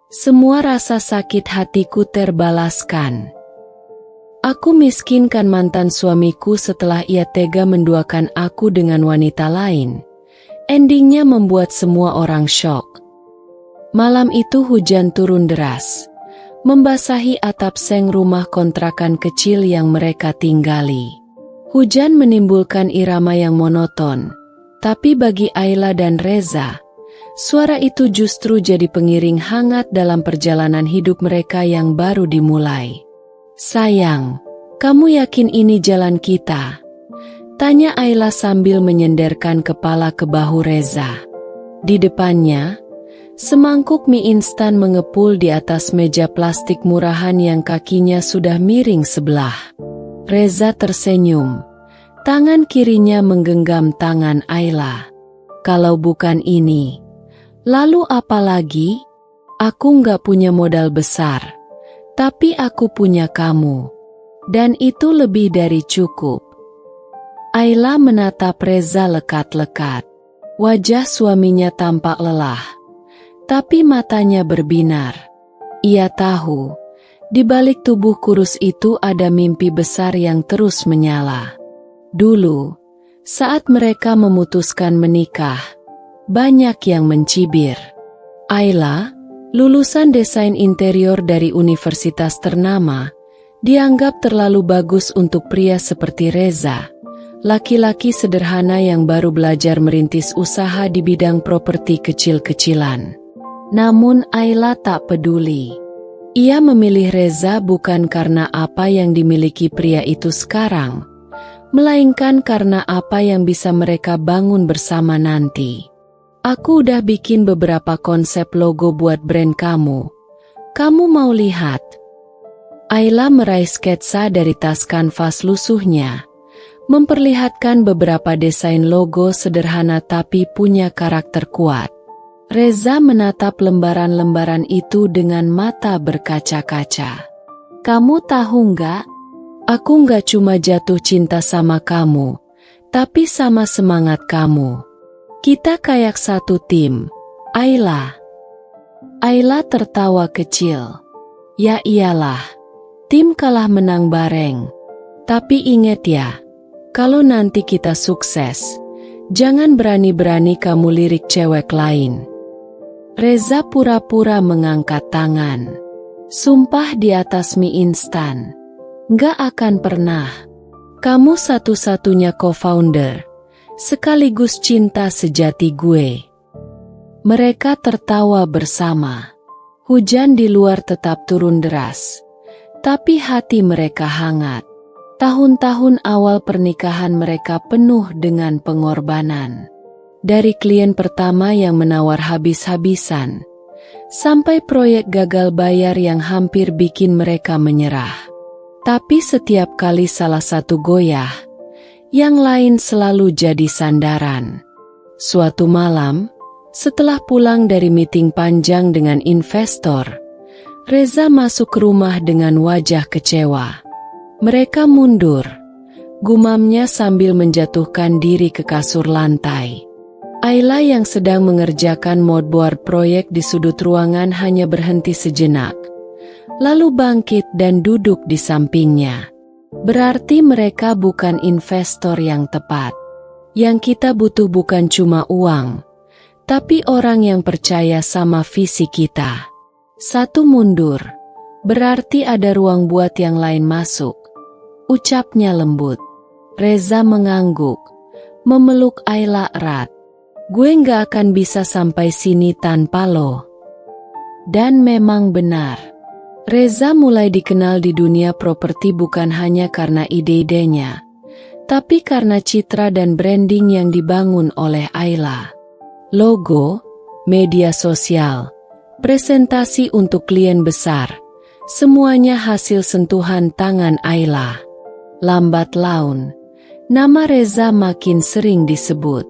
Semua rasa sakit hatiku terbalaskan. Aku miskinkan mantan suamiku setelah ia tega menduakan aku dengan wanita lain. Endingnya membuat semua orang syok. Malam itu hujan turun deras, membasahi atap seng rumah kontrakan kecil yang mereka tinggali. Hujan menimbulkan irama yang monoton, tapi bagi Ayla dan Reza, suara itu justru jadi pengiring hangat dalam perjalanan hidup mereka yang baru dimulai. "Sayang, kamu yakin ini jalan kita?" tanya Ayla sambil menyenderkan kepala ke bahu Reza. Di depannya, semangkuk mie instan mengepul di atas meja plastik murahan yang kakinya sudah miring sebelah. Reza tersenyum. Tangan kirinya menggenggam tangan Ayla. "Kalau bukan ini, lalu apa lagi? Aku nggak punya modal besar, tapi aku punya kamu. Dan itu lebih dari cukup." Ayla menatap Reza lekat-lekat. Wajah suaminya tampak lelah, tapi matanya berbinar. Ia tahu, di balik tubuh kurus itu ada mimpi besar yang terus menyala. Dulu, saat mereka memutuskan menikah, banyak yang mencibir. Ayla, lulusan desain interior dari universitas ternama, dianggap terlalu bagus untuk pria seperti Reza, laki-laki sederhana yang baru belajar merintis usaha di bidang properti kecil-kecilan. Namun Ayla tak peduli. Ia memilih Reza bukan karena apa yang dimiliki pria itu sekarang, melainkan karena apa yang bisa mereka bangun bersama nanti. "Aku udah bikin beberapa konsep logo buat brand kamu. Kamu mau lihat?" Ayla meraih sketsa dari tas kanvas lusuhnya, memperlihatkan beberapa desain logo sederhana tapi punya karakter kuat. Reza menatap lembaran-lembaran itu dengan mata berkaca-kaca. "Kamu tahu nggak? Aku nggak cuma jatuh cinta sama kamu, tapi sama semangat kamu. Kita kayak satu tim, Ayla." Ayla tertawa kecil. "Ya iyalah, tim kalah menang bareng. Tapi inget ya, kalau nanti kita sukses, jangan berani-berani kamu lirik cewek lain." Reza pura-pura mengangkat tangan. "Sumpah di atas mie instan. Nggak akan pernah. Kamu satu-satunya co-founder, sekaligus cinta sejati gue." Mereka tertawa bersama. Hujan di luar tetap turun deras, tapi hati mereka hangat. Tahun-tahun awal pernikahan mereka penuh dengan pengorbanan. Dari klien pertama yang menawar habis-habisan, sampai proyek gagal bayar yang hampir bikin mereka menyerah. Tapi setiap kali salah satu goyah, yang lain selalu jadi sandaran. Suatu malam, setelah pulang dari meeting panjang dengan investor, Reza masuk ke rumah dengan wajah kecewa. "Mereka mundur," gumamnya sambil menjatuhkan diri ke kasur lantai. Ayla yang sedang mengerjakan moodboard proyek di sudut ruangan hanya berhenti sejenak, lalu bangkit dan duduk di sampingnya. "Berarti mereka bukan investor yang tepat. Yang kita butuh bukan cuma uang, tapi orang yang percaya sama visi kita." Satu mundur, berarti ada ruang buat yang lain masuk, ucapnya lembut. Reza mengangguk, memeluk Ayla erat. "Gue nggak akan bisa sampai sini tanpa lo." Dan memang benar. Reza mulai dikenal di dunia properti bukan hanya karena ide-idenya, tapi karena citra dan branding yang dibangun oleh Ayla. Logo, media sosial, presentasi untuk klien besar, semuanya hasil sentuhan tangan Ayla. Lambat laun, nama Reza makin sering disebut.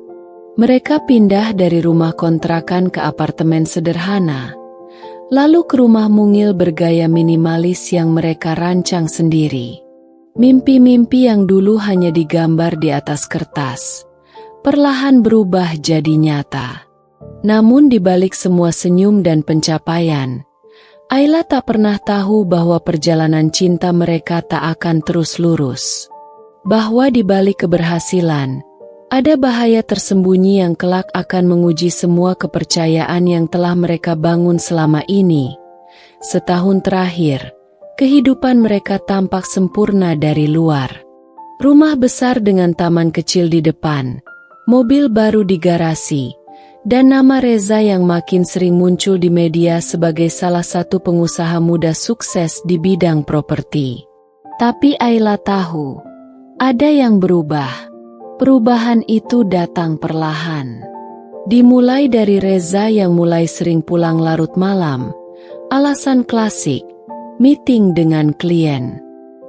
Mereka pindah dari rumah kontrakan ke apartemen sederhana, lalu ke rumah mungil bergaya minimalis yang mereka rancang sendiri. Mimpi-mimpi yang dulu hanya digambar di atas kertas, perlahan berubah jadi nyata. Namun di balik semua senyum dan pencapaian, Ayla tak pernah tahu bahwa perjalanan cinta mereka tak akan terus lurus. Bahwa di balik keberhasilan, ada bahaya tersembunyi yang kelak akan menguji semua kepercayaan yang telah mereka bangun selama ini. Setahun terakhir, kehidupan mereka tampak sempurna dari luar. Rumah besar dengan taman kecil di depan, mobil baru di garasi, dan nama Reza yang makin sering muncul di media sebagai salah satu pengusaha muda sukses di bidang properti. Tapi Ayla tahu, ada yang berubah. Perubahan itu datang perlahan. Dimulai dari Reza yang mulai sering pulang larut malam. Alasan klasik, meeting dengan klien.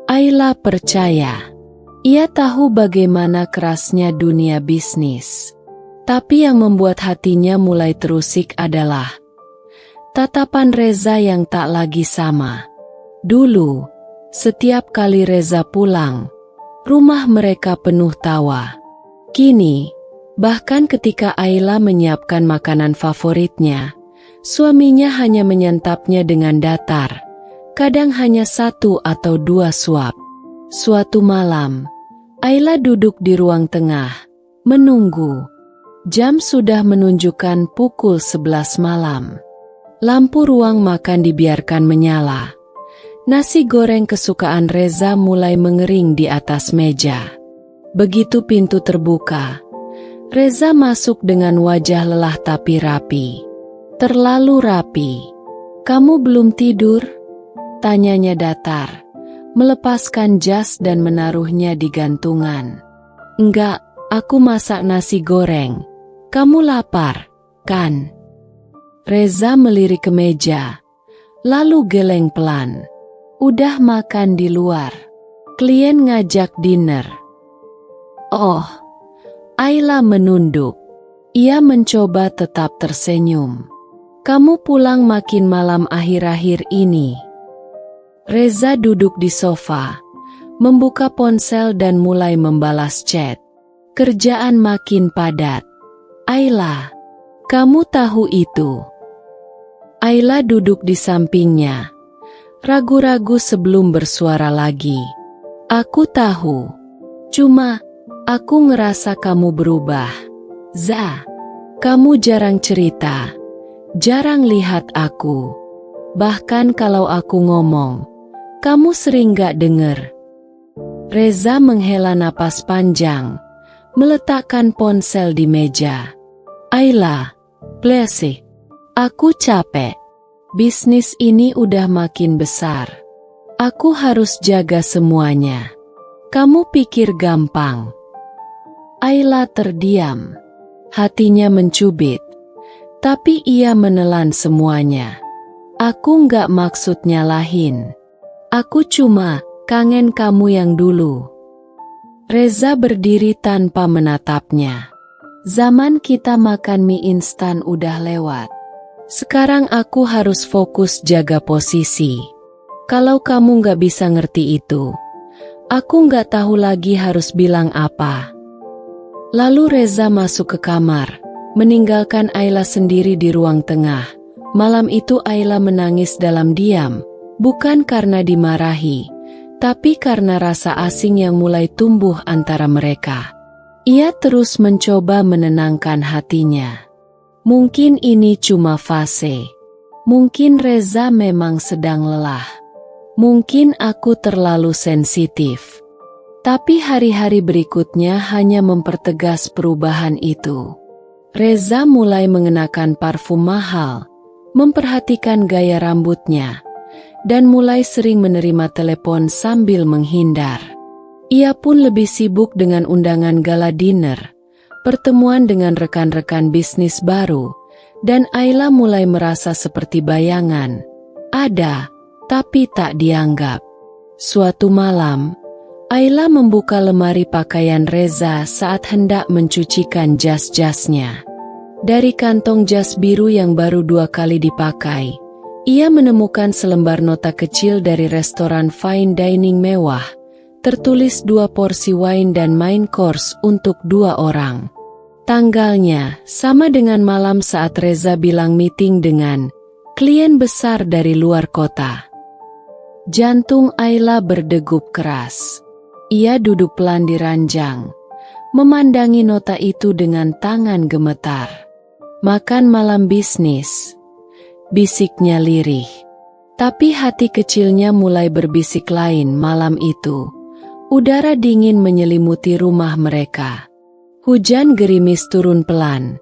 Ayla percaya. Ia tahu bagaimana kerasnya dunia bisnis. Tapi yang membuat hatinya mulai terusik adalah tatapan Reza yang tak lagi sama. Dulu, setiap kali Reza pulang, rumah mereka penuh tawa. Kini, bahkan ketika Ayla menyiapkan makanan favoritnya, suaminya hanya menyantapnya dengan datar, kadang hanya 1 atau 2 suap. Suatu malam, Ayla duduk di ruang tengah, menunggu. Jam sudah menunjukkan pukul 11 malam. Lampu ruang makan dibiarkan menyala. Nasi goreng kesukaan Reza mulai mengering di atas meja. Begitu pintu terbuka, Reza masuk dengan wajah lelah tapi rapi. Terlalu rapi. "Kamu belum tidur?" tanyanya datar, melepaskan jas dan menaruhnya di gantungan. "Enggak, aku masak nasi goreng. Kamu lapar, kan?" Reza melirik ke meja, lalu geleng pelan. "Udah makan di luar. Klien ngajak dinner." "Oh." Ayla menunduk. Ia mencoba tetap tersenyum. "Kamu pulang makin malam akhir-akhir ini." Reza duduk di sofa, membuka ponsel dan mulai membalas chat. Kerjaan makin padat. "Ayla, kamu tahu itu?" Ayla duduk di sampingnya, ragu-ragu sebelum bersuara lagi. "Aku tahu. Cuma, aku ngerasa kamu berubah. Za, kamu jarang cerita, jarang lihat aku. Bahkan kalau aku ngomong, kamu sering gak denger." Reza menghela napas panjang, meletakkan ponsel di meja. "Ayla, please. Aku capek. Bisnis ini udah makin besar. Aku harus jaga semuanya. Kamu pikir gampang?" Ayla terdiam. Hatinya mencubit. Tapi ia menelan semuanya. "Aku nggak maksud nyalahin. Aku cuma kangen kamu yang dulu." Reza berdiri tanpa menatapnya. "Zaman kita makan mie instan udah lewat. Sekarang aku harus fokus jaga posisi. Kalau kamu nggak bisa ngerti itu, aku nggak tahu lagi harus bilang apa." Lalu Reza masuk ke kamar, meninggalkan Ayla sendiri di ruang tengah. Malam itu Ayla menangis dalam diam, bukan karena dimarahi, tapi karena rasa asing yang mulai tumbuh antara mereka. Ia terus mencoba menenangkan hatinya. Mungkin ini cuma fase. Mungkin Reza memang sedang lelah. Mungkin aku terlalu sensitif. Tapi hari-hari berikutnya hanya mempertegas perubahan itu. Reza mulai mengenakan parfum mahal, memperhatikan gaya rambutnya, dan mulai sering menerima telepon sambil menghindar. Ia pun lebih sibuk dengan undangan gala dinner, pertemuan dengan rekan-rekan bisnis baru, dan Ayla mulai merasa seperti bayangan. Ada, tapi tak dianggap. Suatu malam, Ayla membuka lemari pakaian Reza saat hendak mencucikan jas-jasnya. Dari kantong jas biru yang baru 2 kali dipakai, ia menemukan selembar nota kecil dari restoran fine dining mewah, tertulis 2 porsi wine dan main course untuk 2 orang. Tanggalnya sama dengan malam saat Reza bilang meeting dengan klien besar dari luar kota. Jantung Ayla berdegup keras. Ia duduk pelan di ranjang, memandangi nota itu dengan tangan gemetar. Makan malam bisnis, bisiknya lirih. Tapi hati kecilnya mulai berbisik lain malam itu. Udara dingin menyelimuti rumah mereka. Hujan gerimis turun pelan,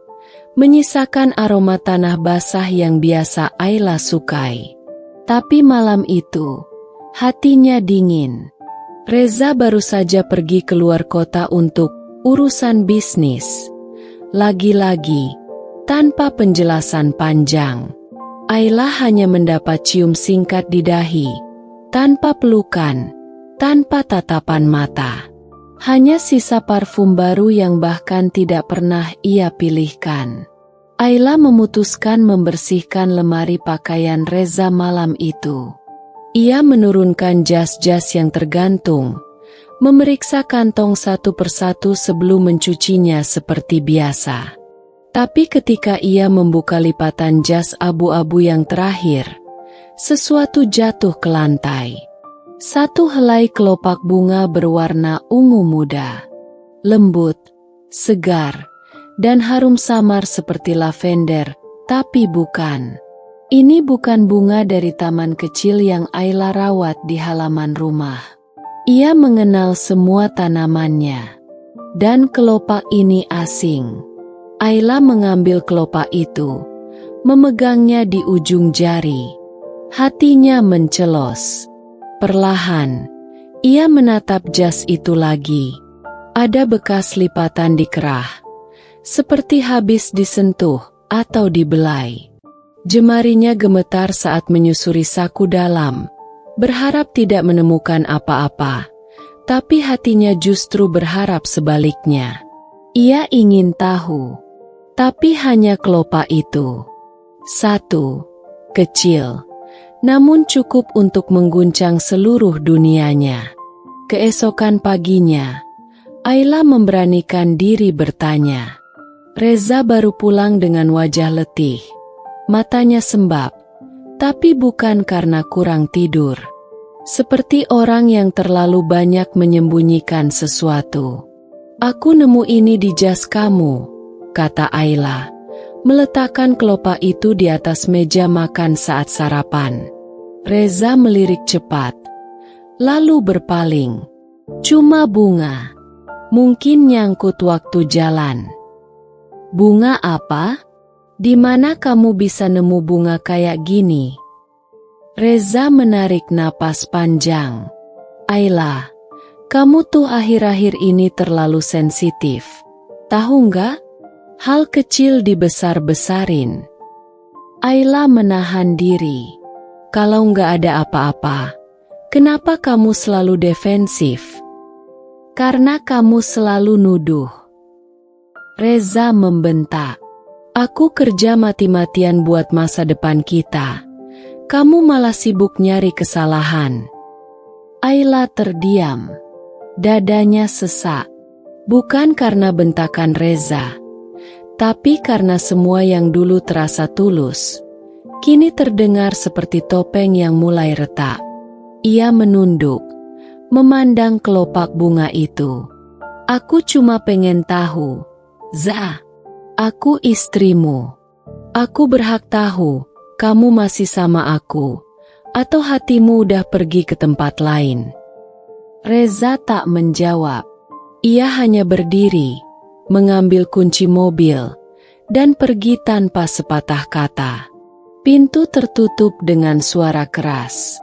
menyisakan aroma tanah basah yang biasa Ayla sukai. Tapi malam itu, hatinya dingin. Reza baru saja pergi keluar kota untuk urusan bisnis. Lagi-lagi, tanpa penjelasan panjang. Ayla hanya mendapat cium singkat di dahi, tanpa pelukan, tanpa tatapan mata. Hanya sisa parfum baru yang bahkan tidak pernah ia pilihkan. Ayla memutuskan membersihkan lemari pakaian Reza malam itu. Ia menurunkan jas-jas yang tergantung, memeriksa kantong satu persatu sebelum mencucinya seperti biasa. Tapi ketika ia membuka lipatan jas abu-abu yang terakhir, sesuatu jatuh ke lantai. Satu helai kelopak bunga berwarna ungu muda, lembut, segar, dan harum samar seperti lavender, tapi bukan. Ini bukan bunga dari taman kecil yang Ayla rawat di halaman rumah. Ia mengenal semua tanamannya. Dan kelopak ini asing. Ayla mengambil kelopak itu, memegangnya di ujung jari. Hatinya mencelos. Perlahan, ia menatap jas itu lagi. Ada bekas lipatan di kerah, seperti habis disentuh atau dibelai. Jemarinya gemetar saat menyusuri saku dalam, berharap tidak menemukan apa-apa, tapi hatinya justru berharap sebaliknya. Ia ingin tahu, tapi hanya kelopak itu. Satu, kecil, namun cukup untuk mengguncang seluruh dunianya. Keesokan paginya, Ayla memberanikan diri bertanya. Reza baru pulang dengan wajah letih. Matanya sembab, tapi bukan karena kurang tidur. Seperti orang yang terlalu banyak menyembunyikan sesuatu. Aku nemu ini di jas kamu, kata Ayla, meletakkan kelopak itu di atas meja makan saat sarapan. Reza melirik cepat, lalu berpaling. Cuma bunga. Mungkin nyangkut waktu jalan. Bunga apa? Di mana kamu bisa nemu bunga kayak gini? Reza menarik napas panjang. Ayla, kamu tuh akhir-akhir ini terlalu sensitif. Tahu nggak? Hal kecil dibesar-besarin. Ayla menahan diri. Kalau nggak ada apa-apa, kenapa kamu selalu defensif? Karena kamu selalu nuduh. Reza membentak. Aku kerja mati-matian buat masa depan kita. Kamu malah sibuk nyari kesalahan. Ayla terdiam. Dadanya sesak. Bukan karena bentakan Reza, tapi karena semua yang dulu terasa tulus, kini terdengar seperti topeng yang mulai retak. Ia menunduk, memandang kelopak bunga itu. Aku cuma pengen tahu, Za. Aku istrimu. Aku berhak tahu, kamu masih sama aku, atau hatimu udah pergi ke tempat lain. Reza tak menjawab. Ia hanya berdiri, mengambil kunci mobil, dan pergi tanpa sepatah kata. Pintu tertutup dengan suara keras.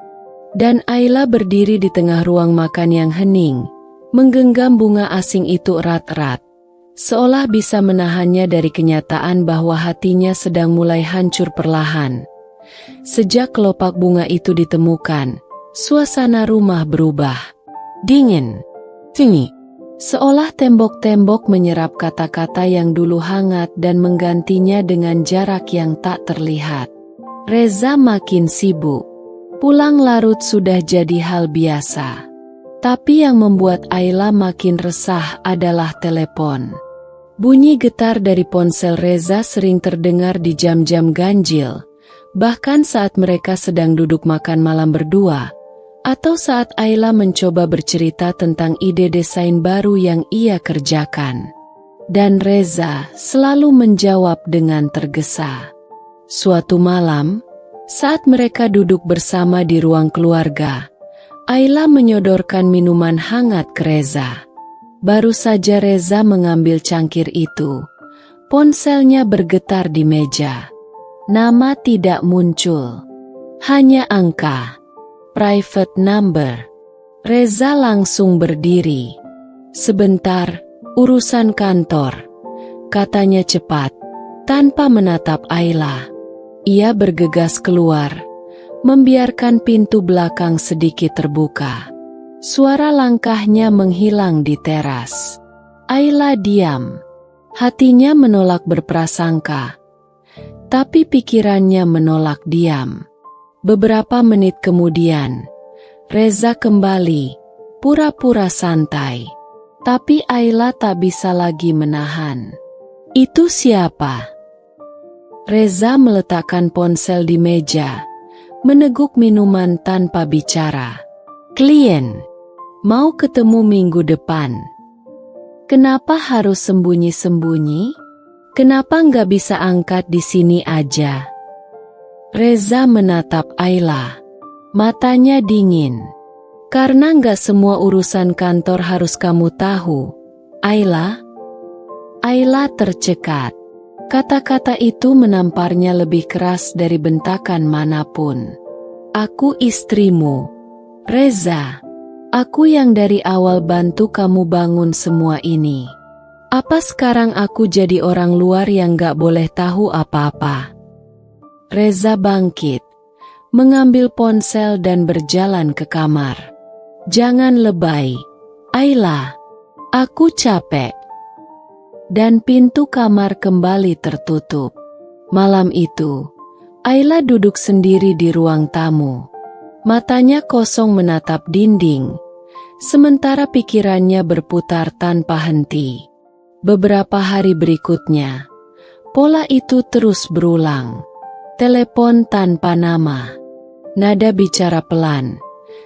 Dan Ayla berdiri di tengah ruang makan yang hening, menggenggam bunga asing itu erat-erat. Seolah bisa menahannya dari kenyataan bahwa hatinya sedang mulai hancur perlahan. Sejak kelopak bunga itu ditemukan, suasana rumah berubah. Dingin. Tinggi. Seolah tembok-tembok menyerap kata-kata yang dulu hangat dan menggantinya dengan jarak yang tak terlihat. Reza makin sibuk. Pulang larut sudah jadi hal biasa. Tapi yang membuat Ayla makin resah adalah telepon. Bunyi getar dari ponsel Reza sering terdengar di jam-jam ganjil, Bahkan saat mereka sedang duduk makan malam berdua, atau saat Ayla mencoba bercerita tentang ide desain baru yang ia kerjakan. Dan Reza selalu menjawab dengan tergesa. Suatu malam, saat mereka duduk bersama di ruang keluarga, Ayla menyodorkan minuman hangat ke Reza. Baru saja Reza mengambil cangkir itu, ponselnya bergetar di meja. Nama tidak muncul, hanya angka. Private number. Reza langsung berdiri. Sebentar, urusan kantor, katanya cepat, tanpa menatap Ayla. Ia bergegas keluar, membiarkan pintu belakang sedikit terbuka. Suara langkahnya menghilang di teras. Ayla diam. Hatinya menolak berprasangka, tapi pikirannya menolak diam. Beberapa menit kemudian, Reza kembali, pura-pura santai. Tapi Ayla tak bisa lagi menahan. Itu siapa? Reza meletakkan ponsel di meja, meneguk minuman tanpa bicara. Klien, mau ketemu minggu depan. Kenapa harus sembunyi-sembunyi? Kenapa nggak bisa angkat di sini aja? Reza menatap Ayla. Matanya dingin. Karena nggak semua urusan kantor harus kamu tahu, Ayla. Ayla tercekat. Kata-kata itu menamparnya lebih keras dari bentakan manapun. Aku istrimu, Reza. Aku yang dari awal bantu kamu bangun semua ini. Apa sekarang aku jadi orang luar yang nggak boleh tahu apa-apa? Reza bangkit, mengambil ponsel dan berjalan ke kamar. Jangan lebay, Ayla. Aku capek. Dan pintu kamar kembali tertutup. Malam itu, Ayla duduk sendiri di ruang tamu. Matanya kosong menatap dinding, sementara pikirannya berputar tanpa henti. Beberapa hari berikutnya, pola itu terus berulang. Telepon tanpa nama. Nada bicara pelan.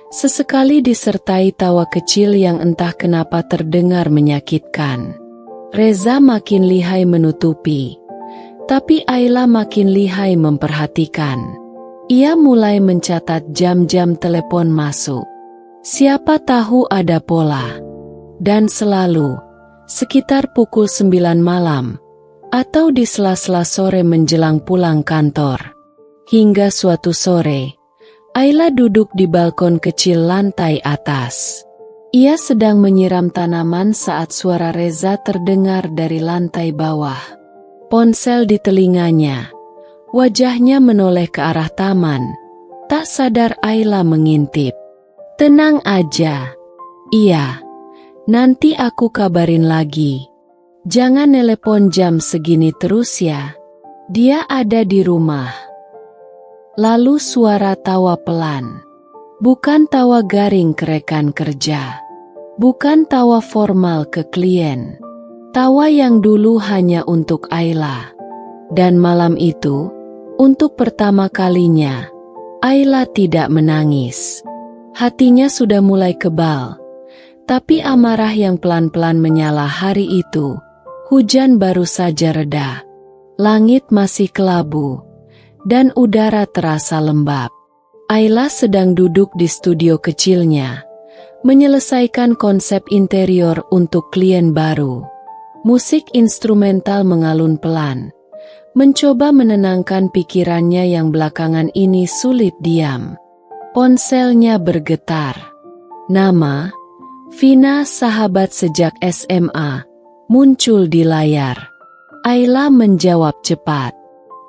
Sesekali disertai tawa kecil yang entah kenapa terdengar menyakitkan. Reza makin lihai menutupi, tapi Ayla makin lihai memperhatikan. Ia mulai mencatat jam-jam telepon masuk. Siapa tahu ada pola. Dan selalu, sekitar pukul 9 malam, atau di sela-sela sore menjelang pulang kantor. Hingga suatu sore, Ayla duduk di balkon kecil lantai atas. Ia sedang menyiram tanaman saat suara Reza terdengar dari lantai bawah. Ponsel di telinganya, wajahnya menoleh ke arah taman. Tak sadar Ayla mengintip. Tenang aja. Iya, nanti aku kabarin lagi. Jangan nelepon jam segini terus ya. Dia ada di rumah. Lalu suara tawa pelan. Bukan tawa garing ke rekan kerja. Bukan tawa formal ke klien. Tawa yang dulu hanya untuk Ayla. Dan malam itu, untuk pertama kalinya, Ayla tidak menangis. Hatinya sudah mulai kebal. Tapi amarah yang pelan-pelan menyala hari itu. Hujan baru saja reda, langit masih kelabu, dan udara terasa lembab. Ayla sedang duduk di studio kecilnya, menyelesaikan konsep interior untuk klien baru. Musik instrumental mengalun pelan, mencoba menenangkan pikirannya yang belakangan ini sulit diam. Ponselnya bergetar. Nama, Vina, sahabat sejak SMA, muncul di layar. Ayla menjawab cepat.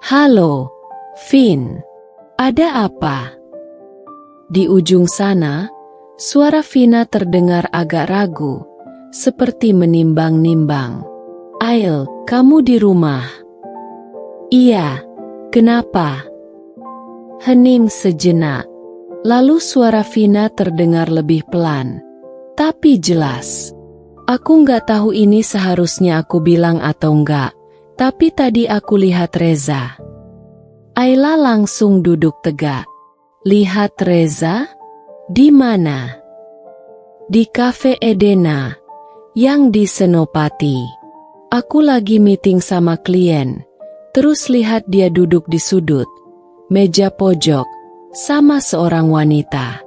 Halo, Vin. Ada apa? Di ujung sana, suara Vina terdengar agak ragu, seperti menimbang-nimbang. Ail, kamu di rumah? Iya, kenapa? Hening sejenak. Lalu suara Vina terdengar lebih pelan, tapi jelas. Aku nggak tahu ini seharusnya aku bilang atau enggak, tapi tadi aku lihat Reza. Ayla langsung duduk tegak. Lihat Reza? Di mana? Di Cafe Edena, yang di Senopati. Aku lagi meeting sama klien. Terus lihat dia duduk di sudut meja pojok sama seorang wanita.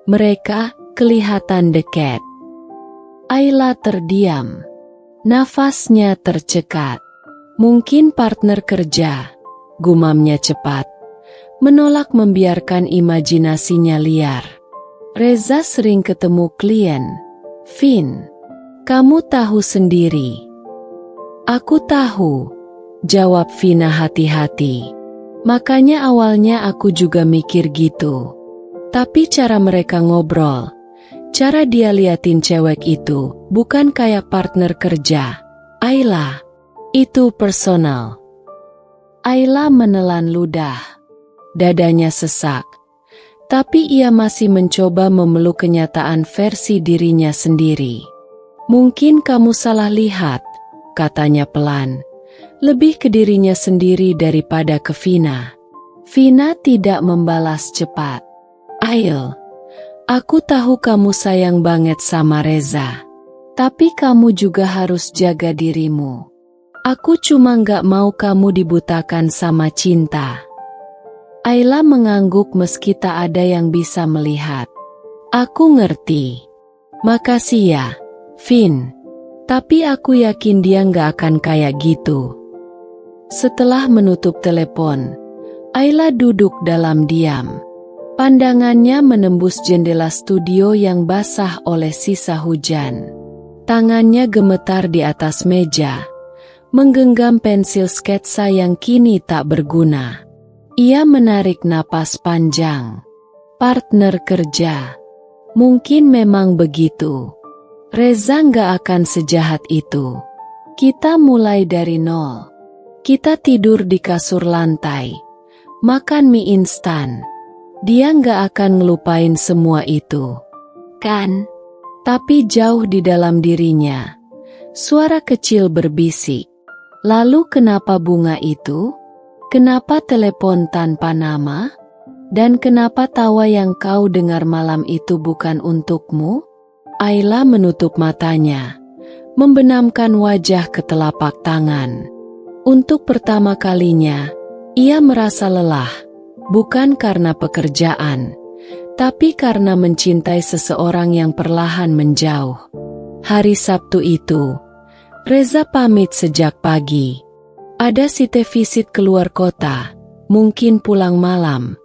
Mereka kelihatan dekat. Ayla terdiam. Nafasnya tercekat. Mungkin partner kerja, gumamnya cepat. Menolak membiarkan imajinasinya liar. Reza sering ketemu klien. Vin, kamu tahu sendiri. Aku tahu, jawab Vina hati-hati. Makanya awalnya aku juga mikir gitu. Tapi cara mereka ngobrol, cara dia liatin cewek itu, bukan kayak partner kerja. Ayla, itu personal. Ayla menelan ludah. Dadanya sesak. Tapi ia masih mencoba memeluk kenyataan versi dirinya sendiri. Mungkin kamu salah lihat, katanya pelan. Lebih ke dirinya sendiri daripada ke Vina. Vina tidak membalas cepat. Ail, aku tahu kamu sayang banget sama Reza. Tapi kamu juga harus jaga dirimu. Aku cuma gak mau kamu dibutakan sama cinta. Ayla mengangguk meski tak ada yang bisa melihat. Aku ngerti. Makasih ya, Vin. Tapi aku yakin dia gak akan kayak gitu. Setelah menutup telepon, Ayla duduk dalam diam. Pandangannya menembus jendela studio yang basah oleh sisa hujan. Tangannya gemetar di atas meja, menggenggam pensil sketsa yang kini tak berguna. Ia menarik napas panjang. Partner kerja. Mungkin memang begitu. Reza nggak akan sejahat itu. Kita mulai dari nol. Kita tidur di kasur lantai. Makan mie instan. Dia nggak akan ngelupain semua itu. Kan? Tapi jauh di dalam dirinya, suara kecil berbisik. Lalu kenapa bunga itu? Kenapa telepon tanpa nama? Dan kenapa tawa yang kau dengar malam itu bukan untukmu? Ayla menutup matanya, membenamkan wajah ke telapak tangan. Untuk pertama kalinya, ia merasa lelah, bukan karena pekerjaan, tapi karena mencintai seseorang yang perlahan menjauh. Hari Sabtu itu, Reza pamit sejak pagi. Ada site visit keluar kota, mungkin pulang malam.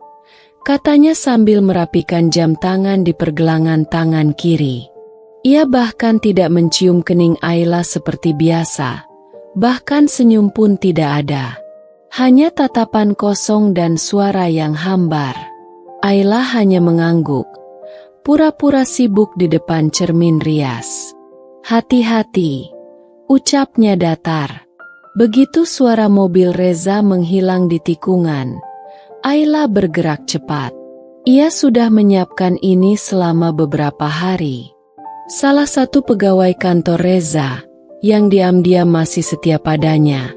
Katanya sambil merapikan jam tangan di pergelangan tangan kiri. Ia bahkan tidak mencium kening Ayla seperti biasa. Bahkan senyum pun tidak ada. Hanya tatapan kosong dan suara yang hambar. Ayla hanya mengangguk. Pura-pura sibuk di depan cermin rias. Hati-hati, ucapnya datar. Begitu suara mobil Reza menghilang di tikungan, Ayla bergerak cepat. Ia sudah menyiapkan ini selama beberapa hari. Salah satu pegawai kantor Reza, yang diam-diam masih setia padanya,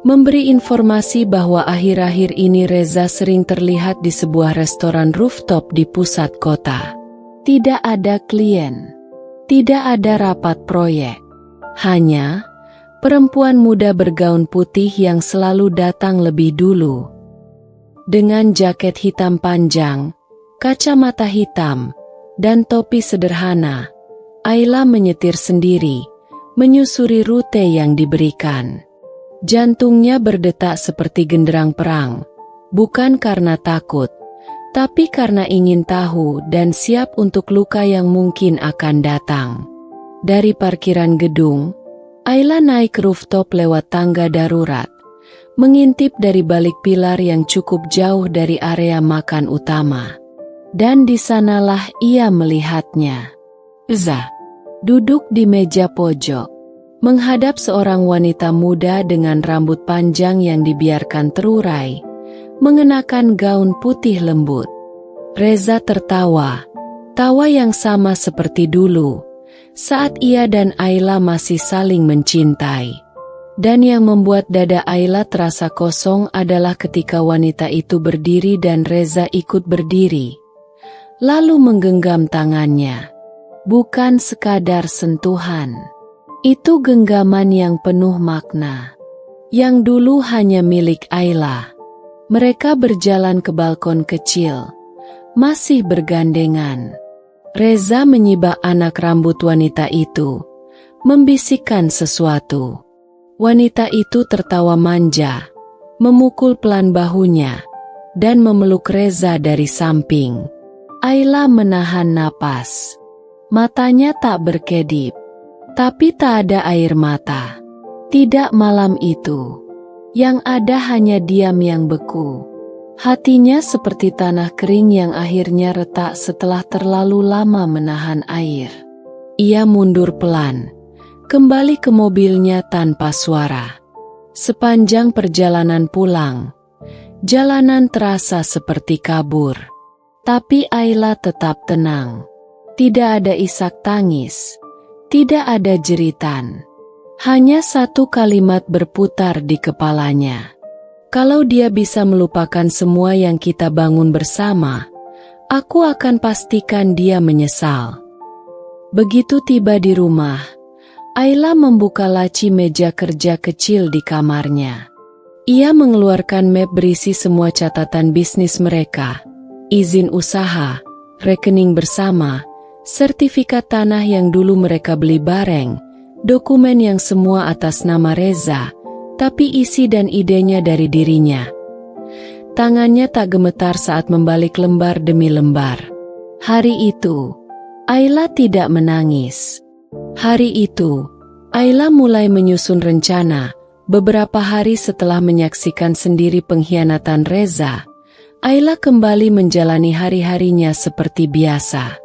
memberi informasi bahwa akhir-akhir ini Reza sering terlihat di sebuah restoran rooftop di pusat kota. Tidak ada klien, tidak ada rapat proyek, hanya perempuan muda bergaun putih yang selalu datang lebih dulu. Dengan jaket hitam panjang, kacamata hitam, dan topi sederhana, Ayla menyetir sendiri, menyusuri rute yang diberikan. Jantungnya berdetak seperti genderang perang, bukan karena takut, tapi karena ingin tahu dan siap untuk luka yang mungkin akan datang. Dari parkiran gedung, Ayla naik rooftop lewat tangga darurat, mengintip dari balik pilar yang cukup jauh dari area makan utama. Dan di sanalah ia melihatnya. Reza duduk di meja pojok, menghadap seorang wanita muda dengan rambut panjang yang dibiarkan terurai, mengenakan gaun putih lembut. Reza tertawa, tawa yang sama seperti dulu, saat ia dan Ayla masih saling mencintai. Dan yang membuat dada Ayla terasa kosong adalah ketika wanita itu berdiri dan Reza ikut berdiri. Lalu menggenggam tangannya. Bukan sekadar sentuhan. Itu genggaman yang penuh makna. Yang dulu hanya milik Ayla. Mereka berjalan ke balkon kecil. Masih bergandengan. Reza menyibak anak rambut wanita itu. Membisikkan sesuatu. Wanita itu tertawa manja, memukul pelan bahunya, dan memeluk Reza dari samping. Ayla menahan napas. Matanya tak berkedip, tapi tak ada air mata. Tidak malam itu. Yang ada hanya diam yang beku. Hatinya seperti tanah kering yang akhirnya retak setelah terlalu lama menahan air. Ia mundur pelan. Kembali ke mobilnya tanpa suara. Sepanjang perjalanan pulang, jalanan terasa seperti kabur. Tapi Ayla tetap tenang. Tidak ada isak tangis. Tidak ada jeritan. Hanya satu kalimat berputar di kepalanya. Kalau dia bisa melupakan semua yang kita bangun bersama, aku akan pastikan dia menyesal. Begitu tiba di rumah, Ayla membuka laci meja kerja kecil di kamarnya. Ia mengeluarkan map berisi semua catatan bisnis mereka, izin usaha, rekening bersama, sertifikat tanah yang dulu mereka beli bareng, dokumen yang semua atas nama Reza, tapi isi dan idenya dari dirinya. Tangannya tak gemetar saat membalik lembar demi lembar. Hari itu, Ayla tidak menangis. Hari itu, Ayla mulai menyusun rencana. Beberapa hari setelah menyaksikan sendiri pengkhianatan Reza, Ayla kembali menjalani hari-harinya seperti biasa.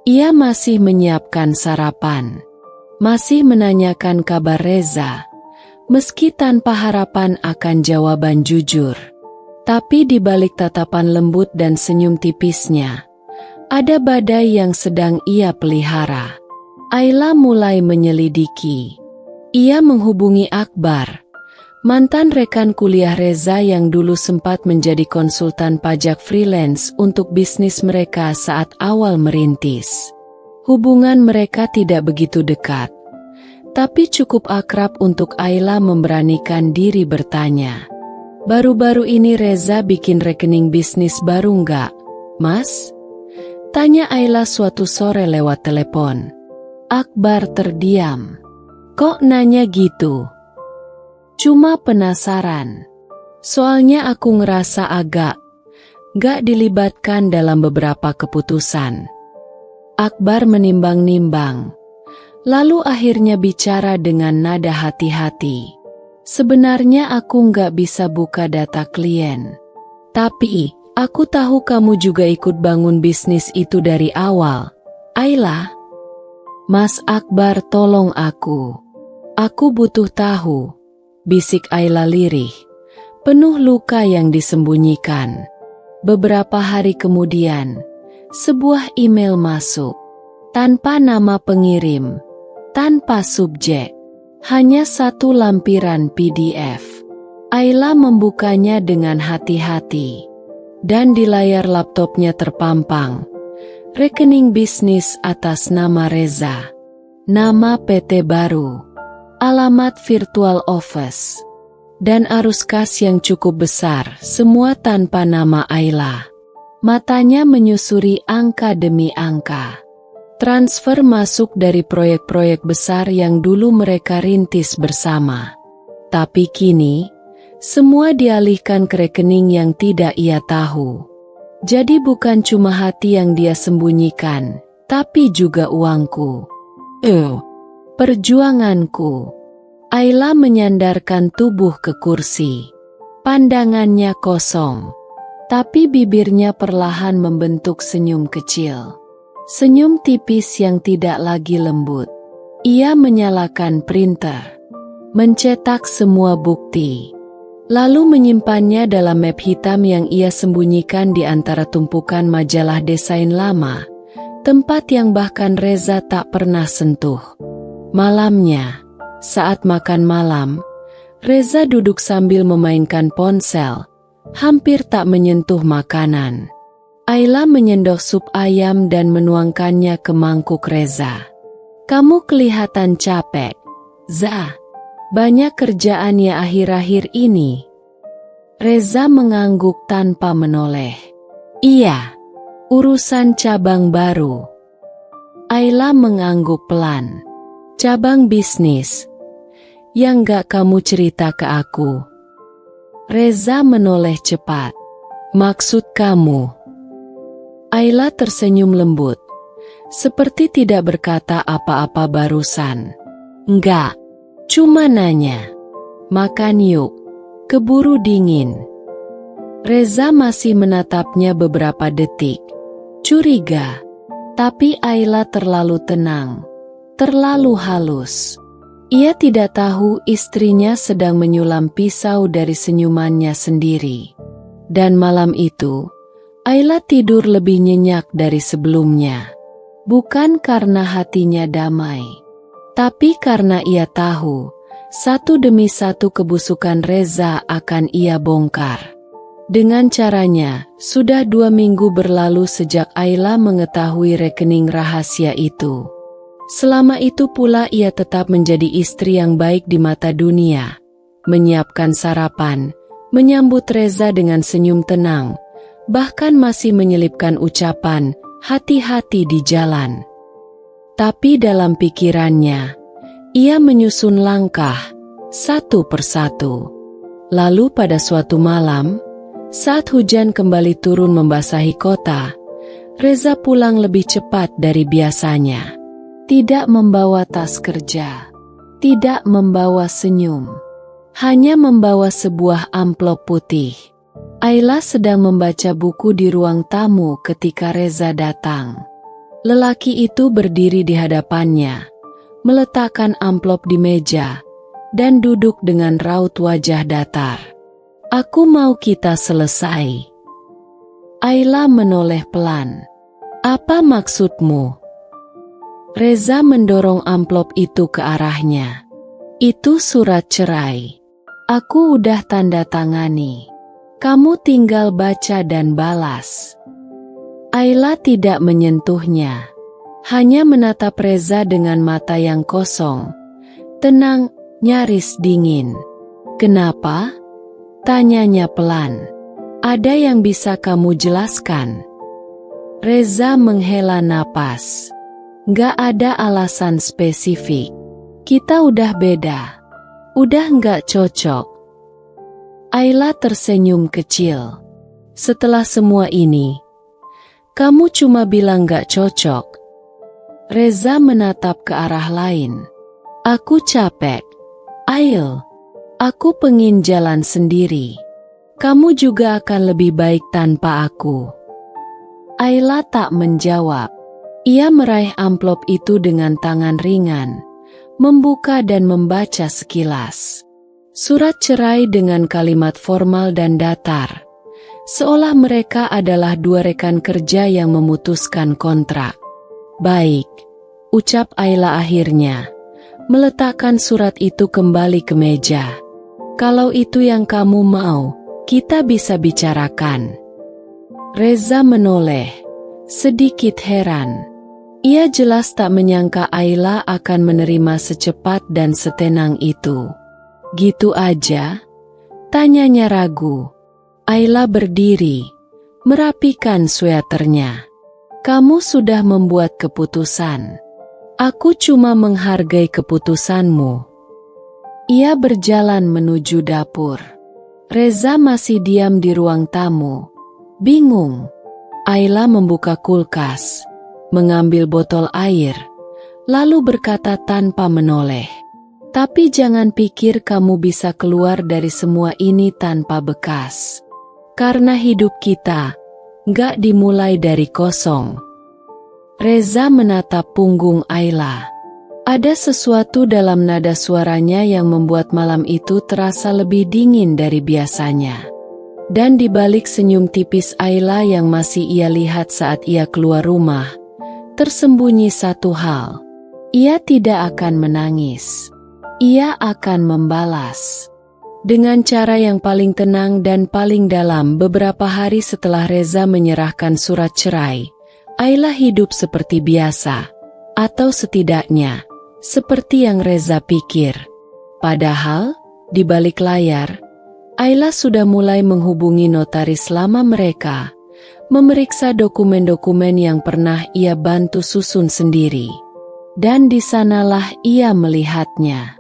Ia masih menyiapkan sarapan, masih menanyakan kabar Reza, meski tanpa harapan akan jawaban jujur. Tapi di balik tatapan lembut dan senyum tipisnya, ada badai yang sedang ia pelihara. Ayla mulai menyelidiki. Ia menghubungi Akbar, mantan rekan kuliah Reza yang dulu sempat menjadi konsultan pajak freelance untuk bisnis mereka saat awal merintis. Hubungan mereka tidak begitu dekat, tapi cukup akrab untuk Ayla memberanikan diri bertanya. Baru-baru ini Reza bikin rekening bisnis baru nggak, Mas? Tanya Ayla suatu sore lewat telepon. Akbar terdiam. Kok nanya gitu? Cuma penasaran. Soalnya aku ngerasa agak gak dilibatkan dalam beberapa keputusan. Akbar menimbang-nimbang. Lalu akhirnya bicara dengan nada hati-hati. Sebenarnya aku nggak bisa buka data klien. Tapi, aku tahu kamu juga ikut bangun bisnis itu dari awal. Ayla. Mas Akbar, tolong aku. Aku butuh tahu. Bisik Ayla lirih. Penuh luka yang disembunyikan. Beberapa hari kemudian, sebuah email masuk. Tanpa nama pengirim. Tanpa subjek. Hanya satu lampiran PDF. Ayla membukanya dengan hati-hati. Dan di layar laptopnya terpampang rekening bisnis atas nama Reza. Nama PT baru. Alamat virtual office. Dan arus kas yang cukup besar, semua tanpa nama Ayla. Matanya menyusuri angka demi angka. Transfer masuk dari proyek-proyek besar yang dulu mereka rintis bersama. Tapi kini, semua dialihkan ke rekening yang tidak ia tahu. Jadi bukan cuma hati yang dia sembunyikan, tapi juga uangku. Perjuanganku. Ayla menyandarkan tubuh ke kursi. Pandangannya kosong. Tapi bibirnya perlahan membentuk senyum kecil. Senyum tipis yang tidak lagi lembut. Ia menyalakan printer. Mencetak semua bukti. Lalu menyimpannya dalam map hitam yang ia sembunyikan di antara tumpukan majalah desain lama, tempat yang bahkan Reza tak pernah sentuh. Malamnya, saat makan malam, Reza duduk sambil memainkan ponsel, hampir tak menyentuh makanan. Ayla menyendok sup ayam dan menuangkannya ke mangkuk Reza. "Kamu kelihatan capek, Za. Banyak kerjaan ya akhir-akhir ini?" Reza mengangguk tanpa menoleh. "Iya, urusan cabang baru." Ayla mengangguk pelan. "Cabang bisnis yang gak kamu cerita ke aku?" Reza menoleh cepat. "Maksud kamu?" Ayla tersenyum lembut, seperti tidak berkata apa-apa barusan. "Enggak, cuma nanya. Makan yuk, keburu dingin." Reza masih menatapnya beberapa detik. Curiga, tapi Ayla terlalu tenang, terlalu halus. Ia tidak tahu istrinya sedang menyulam pisau dari senyumannya sendiri. Dan malam itu, Ayla tidur lebih nyenyak dari sebelumnya. Bukan karena hatinya damai, tapi karena ia tahu, satu demi satu kebusukan Reza akan ia bongkar. Dengan caranya, sudah 2 minggu berlalu sejak Ayla mengetahui rekening rahasia itu. Selama itu pula ia tetap menjadi istri yang baik di mata dunia, menyiapkan sarapan, menyambut Reza dengan senyum tenang, bahkan masih menyelipkan ucapan, "Hati-hati di jalan." Tapi dalam pikirannya, ia menyusun langkah, satu persatu. Lalu pada suatu malam, saat hujan kembali turun membasahi kota, Reza pulang lebih cepat dari biasanya. Tidak membawa tas kerja, tidak membawa senyum, hanya membawa sebuah amplop putih. Ayla sedang membaca buku di ruang tamu ketika Reza datang. Lelaki itu berdiri di hadapannya, meletakkan amplop di meja, dan duduk dengan raut wajah datar. "Aku mau kita selesai." Ayla menoleh pelan. "Apa maksudmu?" Reza mendorong amplop itu ke arahnya. "Itu surat cerai. Aku udah tanda tangani. Kamu tinggal baca dan balas." Ayla tidak menyentuhnya, hanya menatap Reza dengan mata yang kosong, tenang, nyaris dingin. "Kenapa?" tanyanya pelan. "Ada yang bisa kamu jelaskan?" Reza menghela napas. "Gak ada alasan spesifik. Kita udah beda. Udah gak cocok." Ayla tersenyum kecil. "Setelah semua ini, kamu cuma bilang gak cocok." Reza menatap ke arah lain. "Aku capek, Ayl. Aku pengen jalan sendiri. Kamu juga akan lebih baik tanpa aku." Ayla tak menjawab. Ia meraih amplop itu dengan tangan ringan, membuka dan membaca sekilas. Surat cerai dengan kalimat formal dan datar, seolah mereka adalah 2 rekan kerja yang memutuskan kontrak. "Baik," ucap Ayla akhirnya, meletakkan surat itu kembali ke meja. "Kalau itu yang kamu mau, kita bisa bicarakan." Reza menoleh, sedikit heran. Ia jelas tak menyangka Ayla akan menerima secepat dan setenang itu. "Gitu aja?" tanyanya ragu. Ayla berdiri, merapikan sweaternya. "Kamu sudah membuat keputusan. Aku cuma menghargai keputusanmu." Ia berjalan menuju dapur. Reza masih diam di ruang tamu, bingung. Ayla membuka kulkas, mengambil botol air, lalu berkata tanpa menoleh, "Tapi jangan pikir kamu bisa keluar dari semua ini tanpa bekas. Karena hidup kita gak dimulai dari kosong." Reza menatap punggung Ayla. Ada sesuatu dalam nada suaranya yang membuat malam itu terasa lebih dingin dari biasanya. Dan di balik senyum tipis Ayla yang masih ia lihat saat ia keluar rumah, tersembunyi satu hal. Ia tidak akan menangis. Ia akan membalas. Dengan cara yang paling tenang dan paling dalam, beberapa hari setelah Reza menyerahkan surat cerai, Ayla hidup seperti biasa, atau setidaknya seperti yang Reza pikir. Padahal, di balik layar, Ayla sudah mulai menghubungi notaris lama mereka, memeriksa dokumen-dokumen yang pernah ia bantu susun sendiri. Dan di sanalah ia melihatnya.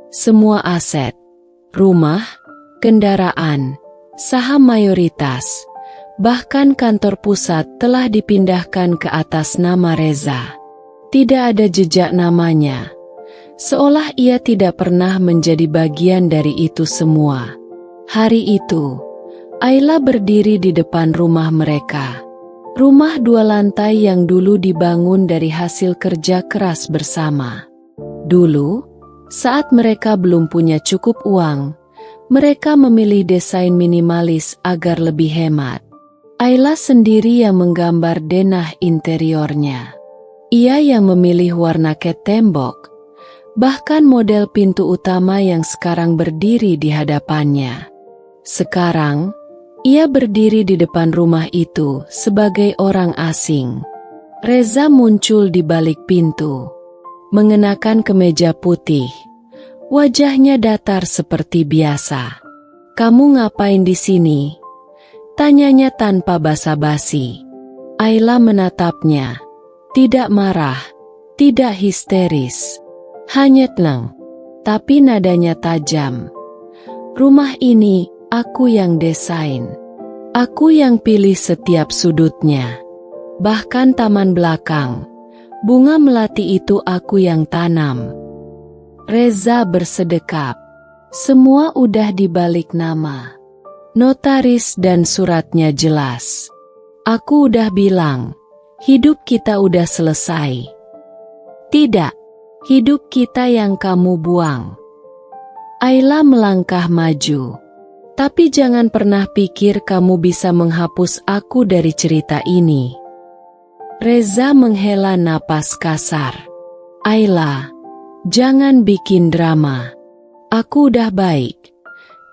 Semua aset, rumah, kendaraan, saham mayoritas, bahkan kantor pusat telah dipindahkan ke atas nama Reza. Tidak ada jejak namanya, seolah ia tidak pernah menjadi bagian dari itu semua. Hari itu, Ayla berdiri di depan rumah mereka. Rumah 2 lantai yang dulu dibangun dari hasil kerja keras bersama. Dulu, saat mereka belum punya cukup uang, mereka memilih desain minimalis agar lebih hemat. Ayla sendiri yang menggambar denah interiornya. Ia yang memilih warna cat tembok, bahkan model pintu utama yang sekarang berdiri di hadapannya. Sekarang, ia berdiri di depan rumah itu sebagai orang asing. Reza muncul di balik pintu, mengenakan kemeja putih. Wajahnya datar seperti biasa. "Kamu ngapain di sini?" tanyanya tanpa basa-basi. Ayla menatapnya, tidak marah, tidak histeris, hanya tenang, tapi nadanya tajam. "Rumah ini aku yang desain. Aku yang pilih setiap sudutnya. Bahkan taman belakang, bunga melati itu aku yang tanam." Reza bersedekap. Semua udah dibalik nama, notaris dan suratnya jelas. "Aku udah bilang, hidup kita udah selesai." "Tidak, hidup kita yang kamu buang." Ayla melangkah maju. "Tapi jangan pernah pikir kamu bisa menghapus aku dari cerita ini." Reza menghela napas kasar. "Ayla, jangan bikin drama. Aku udah baik.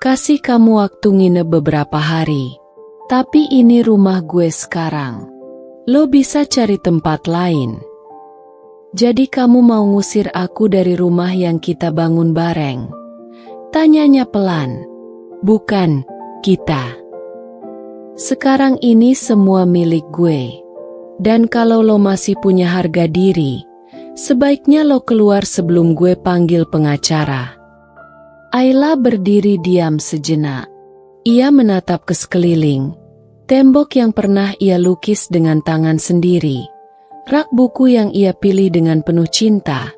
Kasih kamu waktu nginep beberapa hari. Tapi ini rumah gue sekarang. Lo bisa cari tempat lain." "Jadi kamu mau ngusir aku dari rumah yang kita bangun bareng?" tanyanya pelan. "Bukan, kita. Sekarang ini semua milik gue. Dan kalau lo masih punya harga diri, sebaiknya lo keluar sebelum gue panggil pengacara." Ayla berdiri diam sejenak. Ia menatap ke sekeliling. Tembok yang pernah ia lukis dengan tangan sendiri, rak buku yang ia pilih dengan penuh cinta,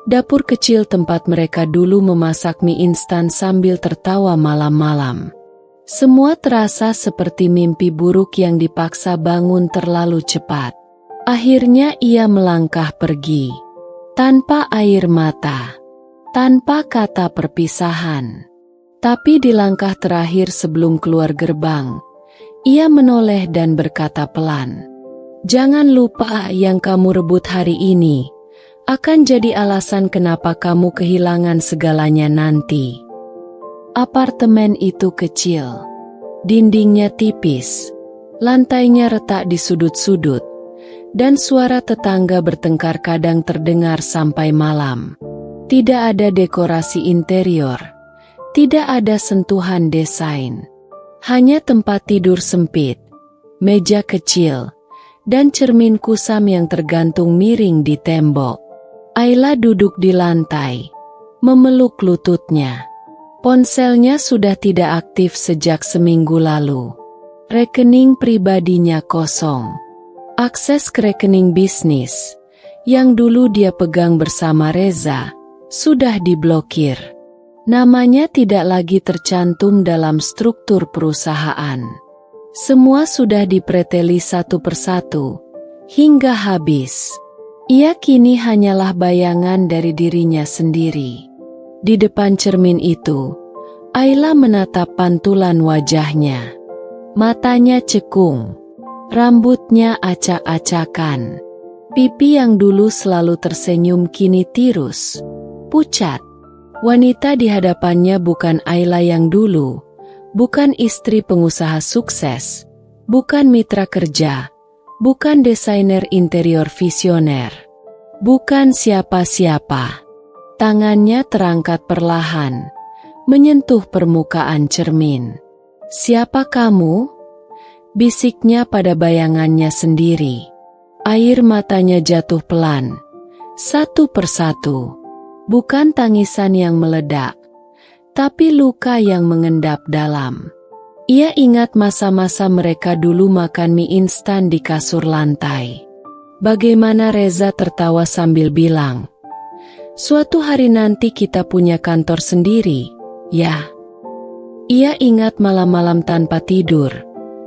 dapur kecil tempat mereka dulu memasak mie instan sambil tertawa malam-malam. Semua terasa seperti mimpi buruk yang dipaksa bangun terlalu cepat. Akhirnya ia melangkah pergi, tanpa air mata, tanpa kata perpisahan. Tapi di langkah terakhir sebelum keluar gerbang, ia menoleh dan berkata pelan, "Jangan lupa yang kamu rebut hari ini akan jadi alasan kenapa kamu kehilangan segalanya nanti." Apartemen itu kecil, dindingnya tipis, lantainya retak di sudut-sudut, dan suara tetangga bertengkar kadang terdengar sampai malam. Tidak ada dekorasi interior, tidak ada sentuhan desain. Hanya tempat tidur sempit, meja kecil, dan cermin kusam yang tergantung miring di tembok. Ayla duduk di lantai, memeluk lututnya. Ponselnya sudah tidak aktif sejak seminggu lalu. Rekening pribadinya kosong. Akses ke rekening bisnis, yang dulu dia pegang bersama Reza, sudah diblokir. Namanya tidak lagi tercantum dalam struktur perusahaan. Semua sudah dipreteli satu persatu, hingga habis. Ia kini hanyalah bayangan dari dirinya sendiri. Di depan cermin itu, Ayla menatap pantulan wajahnya. Matanya cekung, rambutnya acak-acakan. Pipi yang dulu selalu tersenyum kini tirus, pucat. Wanita di hadapannya bukan Ayla yang dulu, bukan istri pengusaha sukses, bukan mitra kerja, bukan desainer interior visioner, bukan siapa-siapa. Tangannya terangkat perlahan, menyentuh permukaan cermin. "Siapa kamu?" bisiknya pada bayangannya sendiri. Air matanya jatuh pelan, satu persatu. Bukan tangisan yang meledak, tapi luka yang mengendap dalam. Ia ingat masa-masa mereka dulu makan mie instan di kasur lantai. Bagaimana Reza tertawa sambil bilang, "Suatu hari nanti kita punya kantor sendiri, ya." Ia ingat malam-malam tanpa tidur,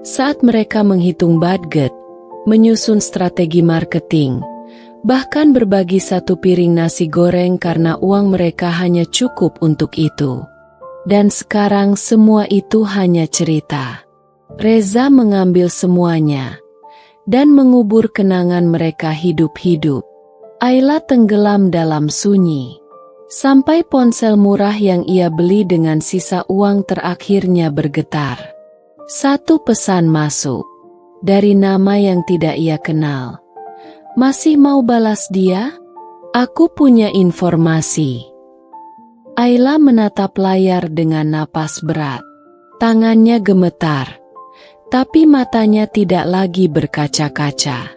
saat mereka menghitung budget, menyusun strategi marketing, bahkan berbagi satu piring nasi goreng karena uang mereka hanya cukup untuk itu. Dan sekarang semua itu hanya cerita. Reza mengambil semuanya dan mengubur kenangan mereka hidup-hidup. Ayla tenggelam dalam sunyi. Sampai ponsel murah yang ia beli dengan sisa uang terakhirnya bergetar. Satu pesan masuk dari nama yang tidak ia kenal. "Masih mau balas dia? Aku punya informasi." Ayla menatap layar dengan napas berat. Tangannya gemetar, tapi matanya tidak lagi berkaca-kaca.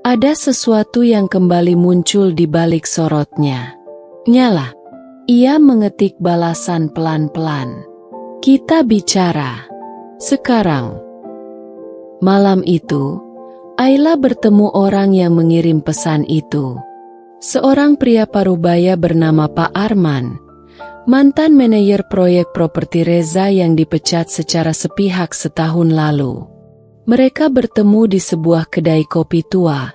Ada sesuatu yang kembali muncul di balik sorotnya. "Nyala." Ia mengetik balasan pelan-pelan. "Kita bicara sekarang." Malam itu, Ayla bertemu orang yang mengirim pesan itu. Seorang pria parubaya bernama Pak Arman, mantan manajer proyek properti Reza yang dipecat secara sepihak setahun lalu. Mereka bertemu di sebuah kedai kopi tua,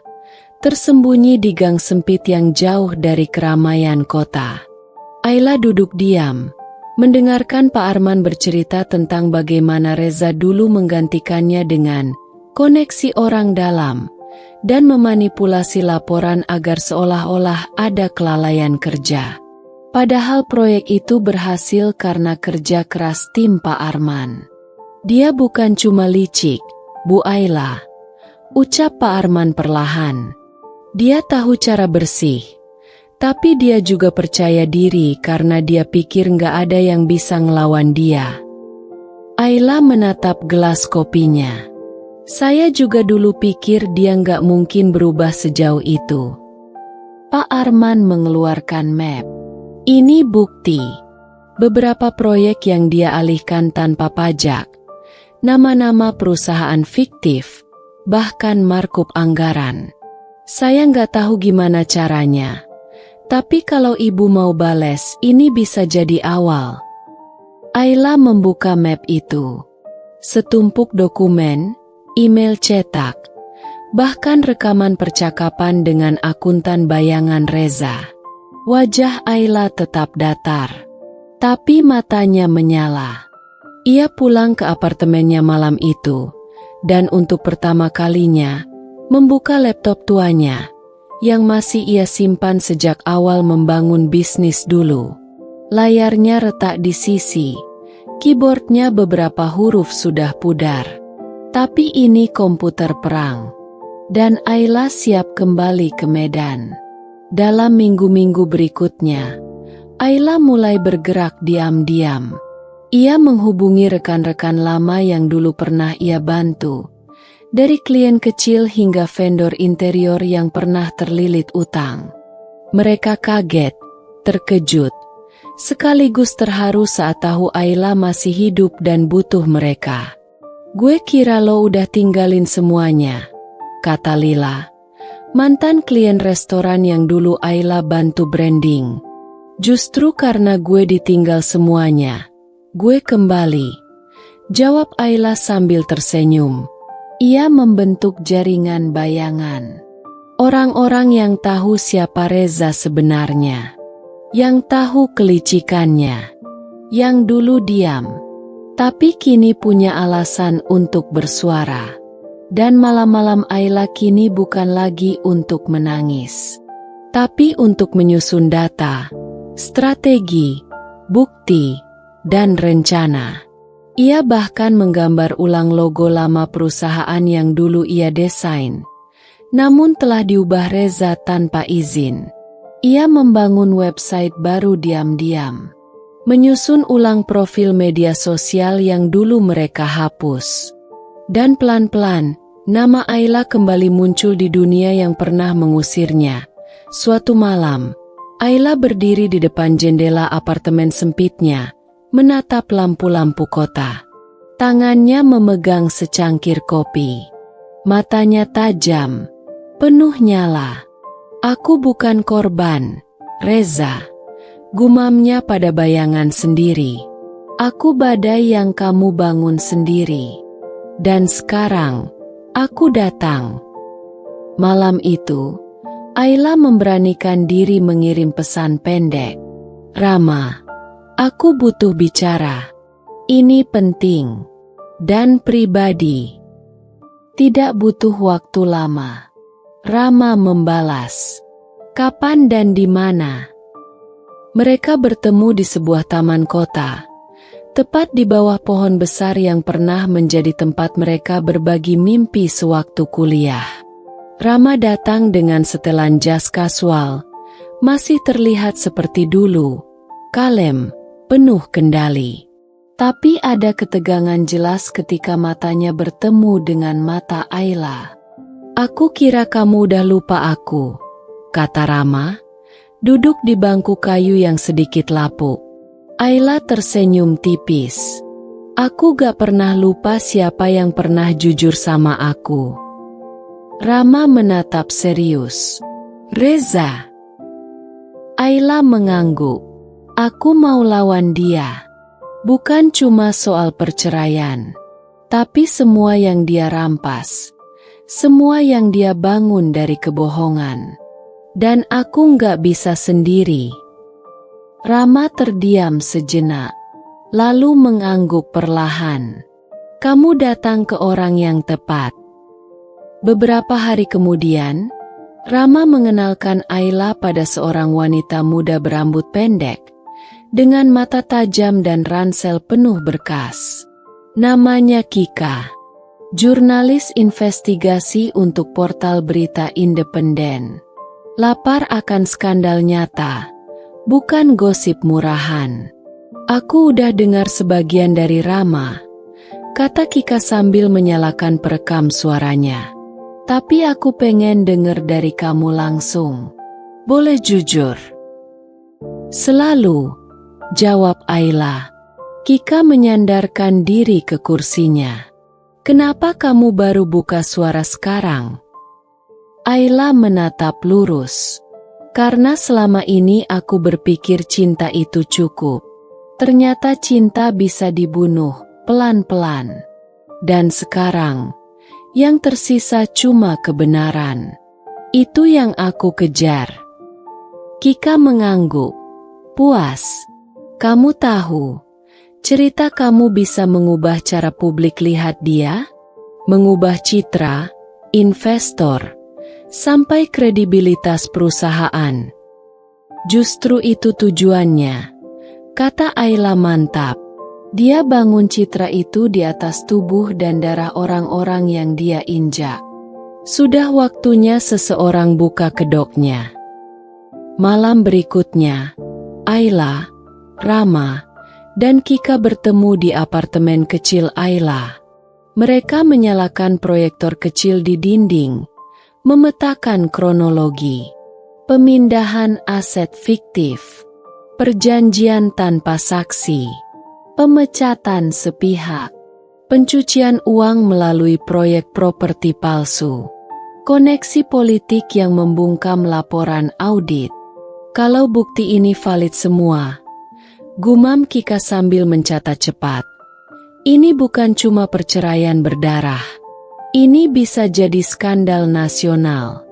tersembunyi di gang sempit yang jauh dari keramaian kota. Ayla duduk diam, mendengarkan Pak Arman bercerita tentang bagaimana Reza dulu menggantikannya dengan koneksi orang dalam, dan memanipulasi laporan agar seolah-olah ada kelalaian kerja. Padahal proyek itu berhasil karena kerja keras tim Pak Arman. "Dia bukan cuma licik, Bu Ayla," ucap Pak Arman perlahan. "Dia tahu cara bersih, tapi dia juga percaya diri karena dia pikir nggak ada yang bisa ngelawan dia." Ayla menatap gelas kopinya. "Saya juga dulu pikir dia nggak mungkin berubah sejauh itu." Pak Arman mengeluarkan map. "Ini bukti. Beberapa proyek yang dia alihkan tanpa pajak. Nama-nama perusahaan fiktif, bahkan markup anggaran. Saya nggak tahu gimana caranya. Tapi kalau ibu mau bales, ini bisa jadi awal." Ayla membuka map itu. Setumpuk dokumen, email cetak, bahkan rekaman percakapan dengan akuntan bayangan Reza. Wajah Ayla tetap datar, tapi matanya menyala. Ia pulang ke apartemennya malam itu, dan untuk pertama kalinya, membuka laptop tuanya, yang masih ia simpan sejak awal membangun bisnis dulu. Layarnya retak di sisi, keyboardnya beberapa huruf sudah pudar. Tapi ini komputer perang, dan Ayla siap kembali ke medan. Dalam minggu-minggu berikutnya, Ayla mulai bergerak diam-diam. Ia menghubungi rekan-rekan lama yang dulu pernah ia bantu, dari klien kecil hingga vendor interior yang pernah terlilit utang. Mereka kaget, terkejut, sekaligus terharu saat tahu Ayla masih hidup dan butuh mereka. "Gue kira lo udah tinggalin semuanya," kata Lila, mantan klien restoran yang dulu Ayla bantu branding. "Justru karena gue ditinggal semuanya, gue kembali," jawab Ayla sambil tersenyum. Ia membentuk jaringan bayangan. Orang-orang yang tahu siapa Reza sebenarnya, yang tahu kelicikannya, yang dulu diam, tapi kini punya alasan untuk bersuara. Dan malam-malam Ayla kini bukan lagi untuk menangis, tapi untuk menyusun data, strategi, bukti, dan rencana. Ia bahkan menggambar ulang logo lama perusahaan yang dulu ia desain, namun telah diubah Reza tanpa izin. Ia membangun website baru diam-diam, menyusun ulang profil media sosial yang dulu mereka hapus. Dan pelan-pelan, nama Ayla kembali muncul di dunia yang pernah mengusirnya. Suatu malam, Ayla berdiri di depan jendela apartemen sempitnya, menatap lampu-lampu kota. Tangannya memegang secangkir kopi. Matanya tajam, penuh nyala. "Aku bukan korban, Reza," gumamnya pada bayangan sendiri. "Aku badai yang kamu bangun sendiri. Dan sekarang, aku datang." Malam itu, Ayla memberanikan diri mengirim pesan pendek. "Rama, aku butuh bicara. Ini penting dan pribadi." "Tidak butuh waktu lama," Rama membalas. "Kapan dan di mana?" Mereka bertemu di sebuah taman kota, tepat di bawah pohon besar yang pernah menjadi tempat mereka berbagi mimpi sewaktu kuliah. Rama datang dengan setelan jas kasual, masih terlihat seperti dulu, kalem, penuh kendali. Tapi ada ketegangan jelas ketika matanya bertemu dengan mata Ayla. "Aku kira kamu udah lupa aku," kata Rama, duduk di bangku kayu yang sedikit lapuk. Ayla tersenyum tipis. "Aku gak pernah lupa siapa yang pernah jujur sama aku." Rama menatap serius. "Reza." Ayla mengangguk. "Aku mau lawan dia. Bukan cuma soal perceraian, tapi semua yang dia rampas, semua yang dia bangun dari kebohongan. Dan aku nggak bisa sendiri." Rama terdiam sejenak, lalu mengangguk perlahan. "Kamu datang ke orang yang tepat." Beberapa hari kemudian, Rama mengenalkan Ayla pada seorang wanita muda berambut pendek, dengan mata tajam dan ransel penuh berkas. Namanya Kika, jurnalis investigasi untuk portal berita independen. Lapar akan skandal nyata, bukan gosip murahan. "Aku udah dengar sebagian dari Rama," kata Kika sambil menyalakan perekam suaranya. "Tapi aku pengen denger dari kamu langsung. Boleh jujur?" "Selalu," jawab Ayla. Kika menyandarkan diri ke kursinya. "Kenapa kamu baru buka suara sekarang?" Ayla menatap lurus. "Karena selama ini aku berpikir cinta itu cukup. Ternyata cinta bisa dibunuh pelan-pelan. Dan sekarang, yang tersisa cuma kebenaran. Itu yang aku kejar." Kika mengangguk. "Puas? Kamu tahu, cerita kamu bisa mengubah cara publik lihat dia, mengubah citra, investor, sampai kredibilitas perusahaan. Justru itu tujuannya," kata Ayla mantap. "Dia bangun citra itu di atas tubuh dan darah orang-orang yang dia injak. Sudah waktunya seseorang buka kedoknya." Malam berikutnya, Ayla, Rama, dan Kika bertemu di apartemen kecil Ayla. Mereka menyalakan proyektor kecil di dinding, memetakan kronologi, pemindahan aset fiktif, perjanjian tanpa saksi, pemecatan sepihak, pencucian uang melalui proyek properti palsu, koneksi politik yang membungkam laporan audit. "Kalau bukti ini valid semua," gumam Kika sambil mencatat cepat, "ini bukan cuma perceraian berdarah. Ini bisa jadi skandal nasional."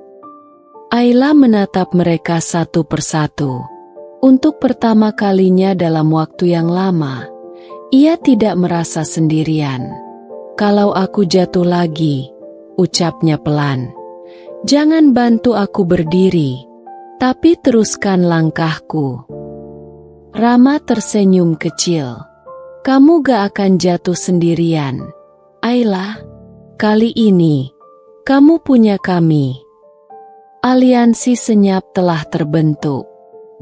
Ayla menatap mereka satu persatu. Untuk pertama kalinya dalam waktu yang lama, ia tidak merasa sendirian. "Kalau aku jatuh lagi," ucapnya pelan, "jangan bantu aku berdiri, tapi teruskan langkahku." Rama tersenyum kecil. Kamu gak akan jatuh sendirian, Ayla. Kali ini, kamu punya kami. Aliansi senyap telah terbentuk.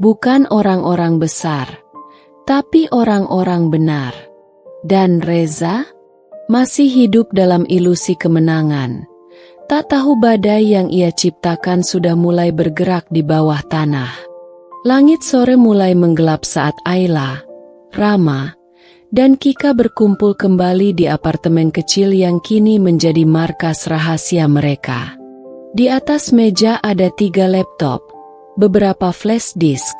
Bukan orang-orang besar, tapi orang-orang benar. Dan Reza masih hidup dalam ilusi kemenangan. Tak tahu badai yang ia ciptakan sudah mulai bergerak di bawah tanah. Langit sore mulai menggelap saat Ayla, Rama, dan Kika berkumpul kembali di apartemen kecil yang kini menjadi markas rahasia mereka. Di atas meja ada 3 laptop, beberapa flash disk,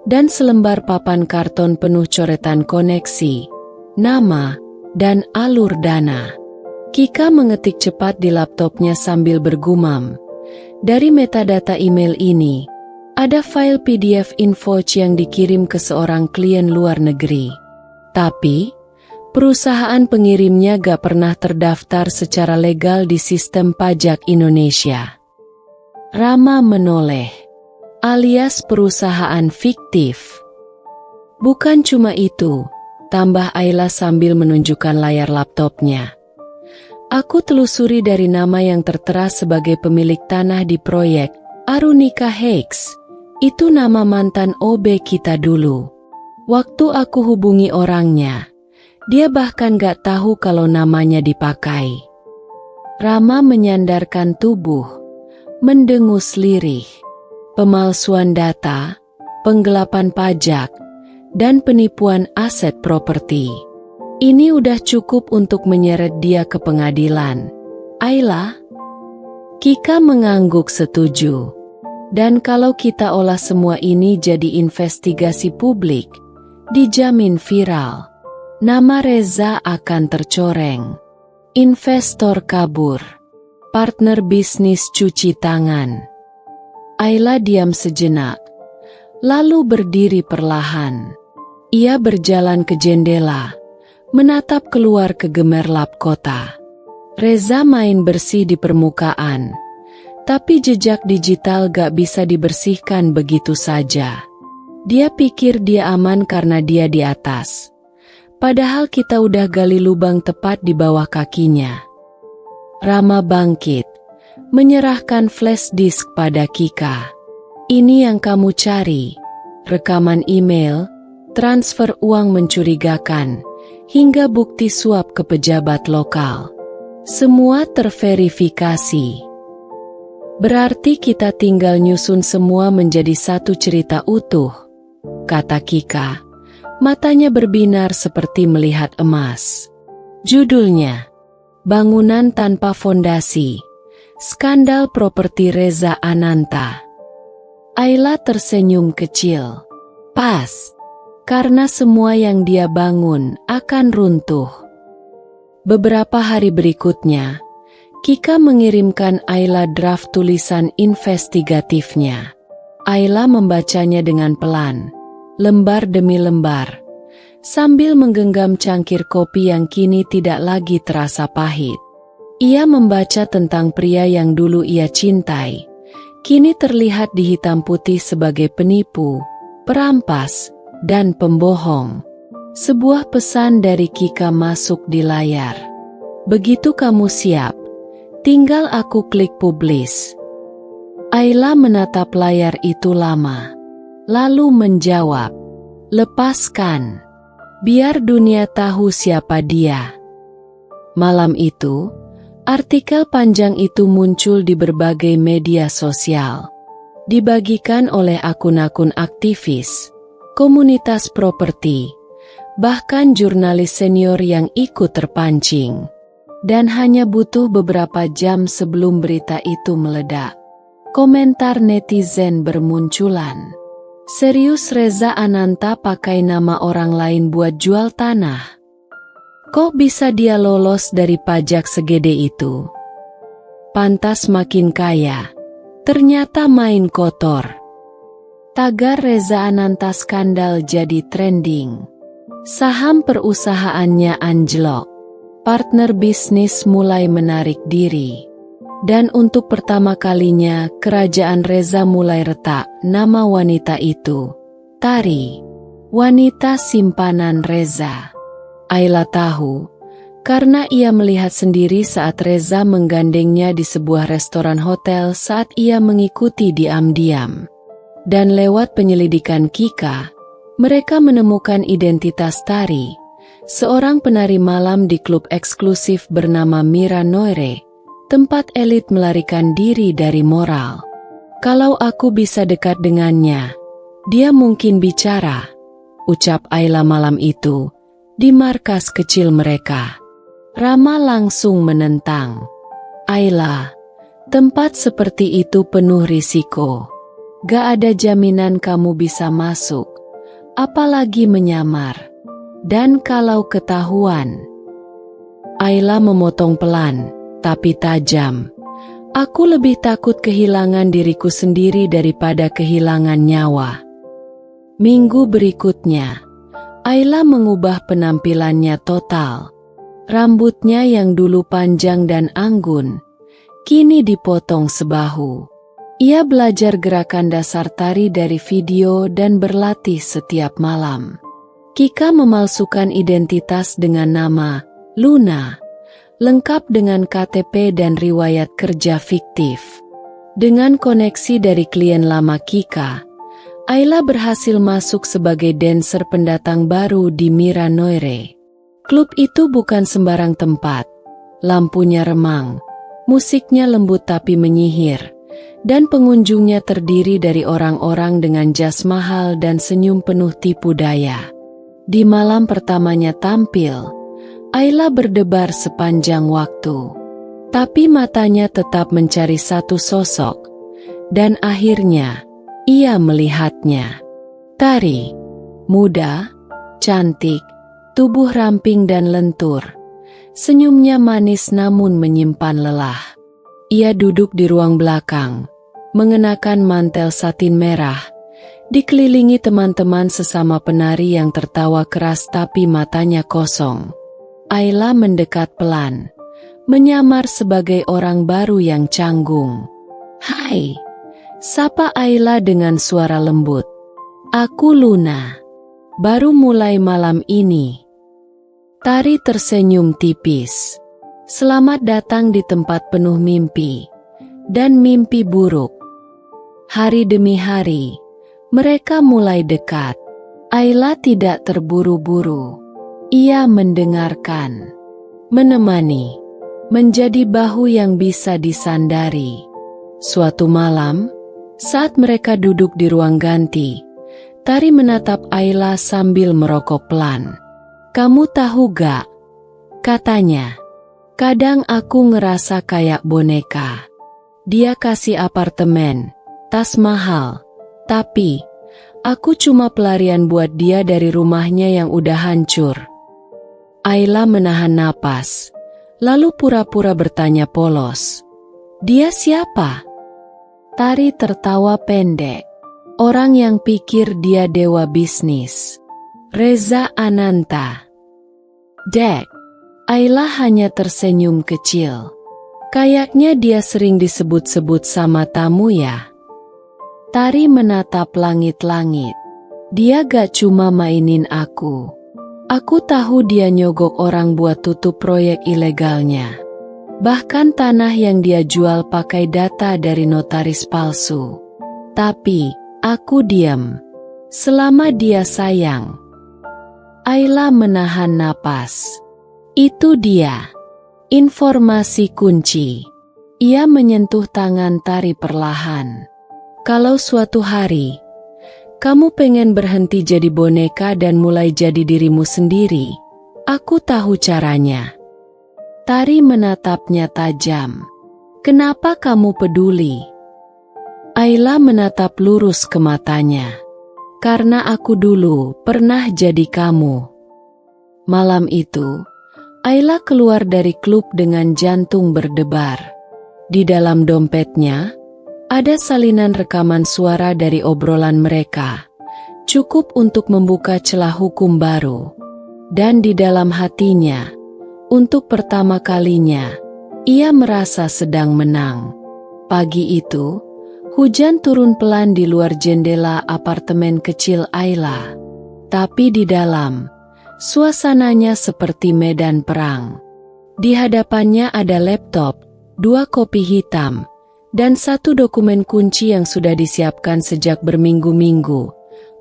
dan selembar papan karton penuh coretan koneksi, nama, dan alur dana. Kika mengetik cepat di laptopnya sambil bergumam. Dari metadata email ini, ada file PDF invoice yang dikirim ke seorang klien luar negeri. Tapi, perusahaan pengirimnya gak pernah terdaftar secara legal di sistem pajak Indonesia. Rama menoleh, alias perusahaan fiktif. Bukan cuma itu, tambah Ayla sambil menunjukkan layar laptopnya. Aku telusuri dari nama yang tertera sebagai pemilik tanah di proyek Arunika Heights. Itu nama mantan OB kita dulu. Waktu aku hubungi orangnya, dia bahkan gak tahu kalau namanya dipakai. Rama menyandarkan tubuh, mendengus lirih. Pemalsuan data, penggelapan pajak, dan penipuan aset properti. Ini udah cukup untuk menyeret dia ke pengadilan. Ayla? Kika mengangguk setuju. Dan kalau kita olah semua ini jadi investigasi publik, dijamin viral. Nama Reza akan tercoreng. Investor kabur. Partner bisnis cuci tangan. Ayla diam sejenak, lalu berdiri perlahan. Ia berjalan ke jendela, menatap keluar ke gemerlap kota. Reza main bersih di permukaan, tapi jejak digital gak bisa dibersihkan begitu saja. Dia pikir dia aman karena dia di atas. Padahal kita udah gali lubang tepat di bawah kakinya. Rama bangkit, menyerahkan flash disk pada Kika. Ini yang kamu cari. Rekaman email, transfer uang mencurigakan, hingga bukti suap ke pejabat lokal. Semua terverifikasi. Berarti kita tinggal nyusun semua menjadi satu cerita utuh, kata Kika. Matanya berbinar seperti melihat emas. Judulnya, Bangunan Tanpa Fondasi, Skandal Properti Reza Ananta. Ayla tersenyum kecil. Pas. Karena semua yang dia bangun akan runtuh. Beberapa hari berikutnya, Kika mengirimkan Ayla draft tulisan investigatifnya. Ayla membacanya dengan pelan, lembar demi lembar, sambil menggenggam cangkir kopi yang kini tidak lagi terasa pahit. Ia membaca tentang pria yang dulu ia cintai, kini terlihat di hitam putih sebagai penipu, perampas, dan pembohong. Sebuah pesan dari Kika masuk di layar. Begitu kamu siap, tinggal aku klik publish. Ayla menatap layar itu lama, lalu menjawab, lepaskan. Biar dunia tahu siapa dia. Malam itu, artikel panjang itu muncul di berbagai media sosial. Dibagikan oleh akun-akun aktivis, komunitas properti, bahkan jurnalis senior yang ikut terpancing. Dan hanya butuh beberapa jam sebelum berita itu meledak, komentar netizen bermunculan. Serius Reza Ananta pakai nama orang lain buat jual tanah? Kok bisa dia lolos dari pajak segede itu? Pantas makin kaya, ternyata main kotor. Tagar Reza Ananta skandal jadi trending. Saham perusahaannya anjlok. Partner bisnis mulai menarik diri. Dan untuk pertama kalinya, kerajaan Reza mulai retak. Nama wanita itu, Tari, wanita simpanan Reza. Ayla tahu, karena ia melihat sendiri saat Reza menggandengnya di sebuah restoran hotel saat ia mengikuti diam-diam. Dan lewat penyelidikan Kika, mereka menemukan identitas Tari, seorang penari malam di klub eksklusif bernama Mira Noire, tempat elit melarikan diri dari moral. Kalau aku bisa dekat dengannya, dia mungkin bicara, ucap Ayla malam itu, di markas kecil mereka. Rama langsung menentang. Ayla, tempat seperti itu penuh risiko. Gak ada jaminan kamu bisa masuk, apalagi menyamar. Dan kalau ketahuan. Ayla memotong pelan, tapi tajam. Aku lebih takut kehilangan diriku sendiri daripada kehilangan nyawa. Minggu berikutnya, Ayla mengubah penampilannya total. Rambutnya yang dulu panjang dan anggun, kini dipotong sebahu. Ia belajar gerakan dasar tari dari video dan berlatih setiap malam. Kika memalsukan identitas dengan nama Luna, lengkap dengan KTP dan riwayat kerja fiktif. Dengan koneksi dari klien lama Kika, Ayla berhasil masuk sebagai dancer pendatang baru di Mira Noire. Klub itu bukan sembarang tempat. Lampunya remang, musiknya lembut tapi menyihir, dan pengunjungnya terdiri dari orang-orang dengan jas mahal dan senyum penuh tipu daya. Di malam pertamanya tampil, Ayla berdebar sepanjang waktu. Tapi matanya tetap mencari satu sosok, dan akhirnya ia melihatnya. Tari, muda, cantik, tubuh ramping dan lentur. Senyumnya manis namun menyimpan lelah. Ia duduk di ruang belakang, mengenakan mantel satin merah, dikelilingi teman-teman sesama penari yang tertawa keras tapi matanya kosong. Ayla mendekat pelan, menyamar sebagai orang baru yang canggung. "Hai," sapa Ayla dengan suara lembut. "Aku Luna. Baru mulai malam ini." Tari tersenyum tipis. "Selamat datang di tempat penuh mimpi dan mimpi buruk." Hari demi hari, mereka mulai dekat. Ayla tidak terburu-buru. Ia mendengarkan, menemani, menjadi bahu yang bisa disandari. Suatu malam, saat mereka duduk di ruang ganti, Tari menatap Ayla sambil merokok pelan. "Kamu tahu gak?" katanya. "Kadang aku ngerasa kayak boneka. Dia kasih apartemen, tas mahal, tapi aku cuma pelarian buat dia dari rumahnya yang udah hancur." Ayla menahan napas, lalu pura-pura bertanya polos, "Dia siapa?" Tari tertawa pendek. "Orang yang pikir dia dewa bisnis. Reza Ananta." "Dek." Ayla hanya tersenyum kecil. "Kayaknya dia sering disebut-sebut sama tamu ya." Tari menatap langit-langit. "Dia gak cuma mainin aku. Aku tahu dia nyogok orang buat tutup proyek ilegalnya. Bahkan tanah yang dia jual pakai data dari notaris palsu. Tapi aku diam. Selama dia sayang." Ayla menahan napas. "Itu dia. Informasi kunci." Ia menyentuh tangan Tari perlahan. "Kalau suatu hari kamu pengen berhenti jadi boneka dan mulai jadi dirimu sendiri, aku tahu caranya." Tari menatapnya tajam. "Kenapa kamu peduli?" Ayla menatap lurus ke matanya. "Karena aku dulu pernah jadi kamu." Malam itu, Ayla keluar dari klub dengan jantung berdebar. Di dalam dompetnya, ada salinan rekaman suara dari obrolan mereka, cukup untuk membuka celah hukum baru. Dan di dalam hatinya, untuk pertama kalinya, ia merasa sedang menang. Pagi itu, hujan turun pelan di luar jendela apartemen kecil Ayla. Tetapi di dalam, suasananya seperti medan perang. Di hadapannya ada laptop, 2 kopi hitam, dan 1 dokumen kunci yang sudah disiapkan sejak berminggu-minggu.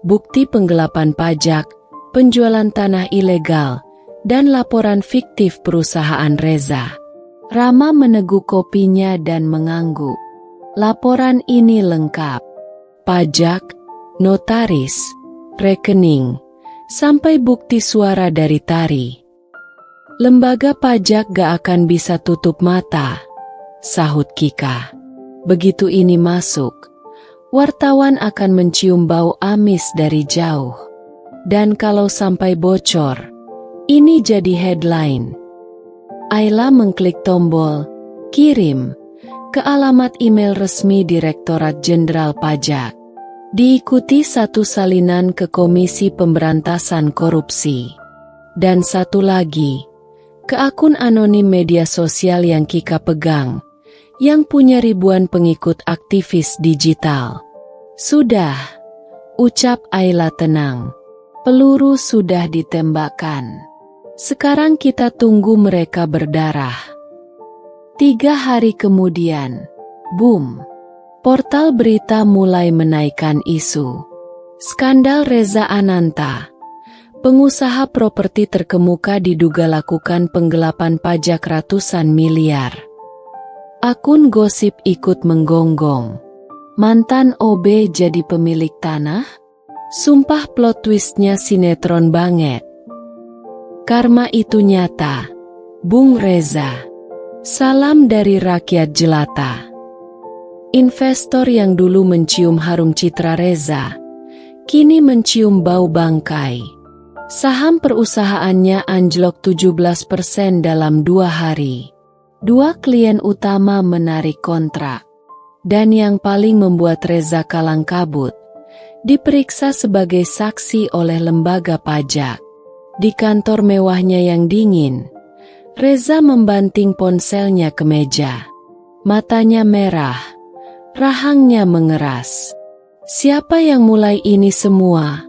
Bukti penggelapan pajak, penjualan tanah ilegal, dan laporan fiktif perusahaan Reza. Rama meneguk kopinya dan mengangguk. Laporan ini lengkap. Pajak, notaris, rekening, sampai bukti suara dari Tari. Lembaga pajak gak akan bisa tutup mata, sahut Kika. Begitu ini masuk, wartawan akan mencium bau amis dari jauh. Dan kalau sampai bocor, ini jadi headline. Ayla mengklik tombol kirim ke alamat email resmi Direktorat Jenderal Pajak. Diikuti 1 salinan ke Komisi Pemberantasan Korupsi. Dan 1 lagi, ke akun anonim media sosial yang Kika pegang, yang punya ribuan pengikut aktivis digital. Sudah, ucap Ayla tenang. Peluru sudah ditembakkan. Sekarang kita tunggu mereka berdarah. 3 hari kemudian, boom, portal berita mulai menaikkan isu. Skandal Reza Ananta, pengusaha properti terkemuka diduga lakukan penggelapan pajak ratusan miliar. Akun gosip ikut menggonggong. Mantan OB jadi pemilik tanah? Sumpah plot twistnya sinetron banget. Karma itu nyata. Bung Reza. Salam dari rakyat jelata. Investor yang dulu mencium harum citra Reza, kini mencium bau bangkai. Saham perusahaannya anjlok 17% dalam 2 hari. 2 klien utama menarik kontrak. Dan yang paling membuat Reza kalang kabut, diperiksa sebagai saksi oleh lembaga pajak. Di kantor mewahnya yang dingin, Reza membanting ponselnya ke meja. Matanya merah, rahangnya mengeras. Siapa yang mulai ini semua?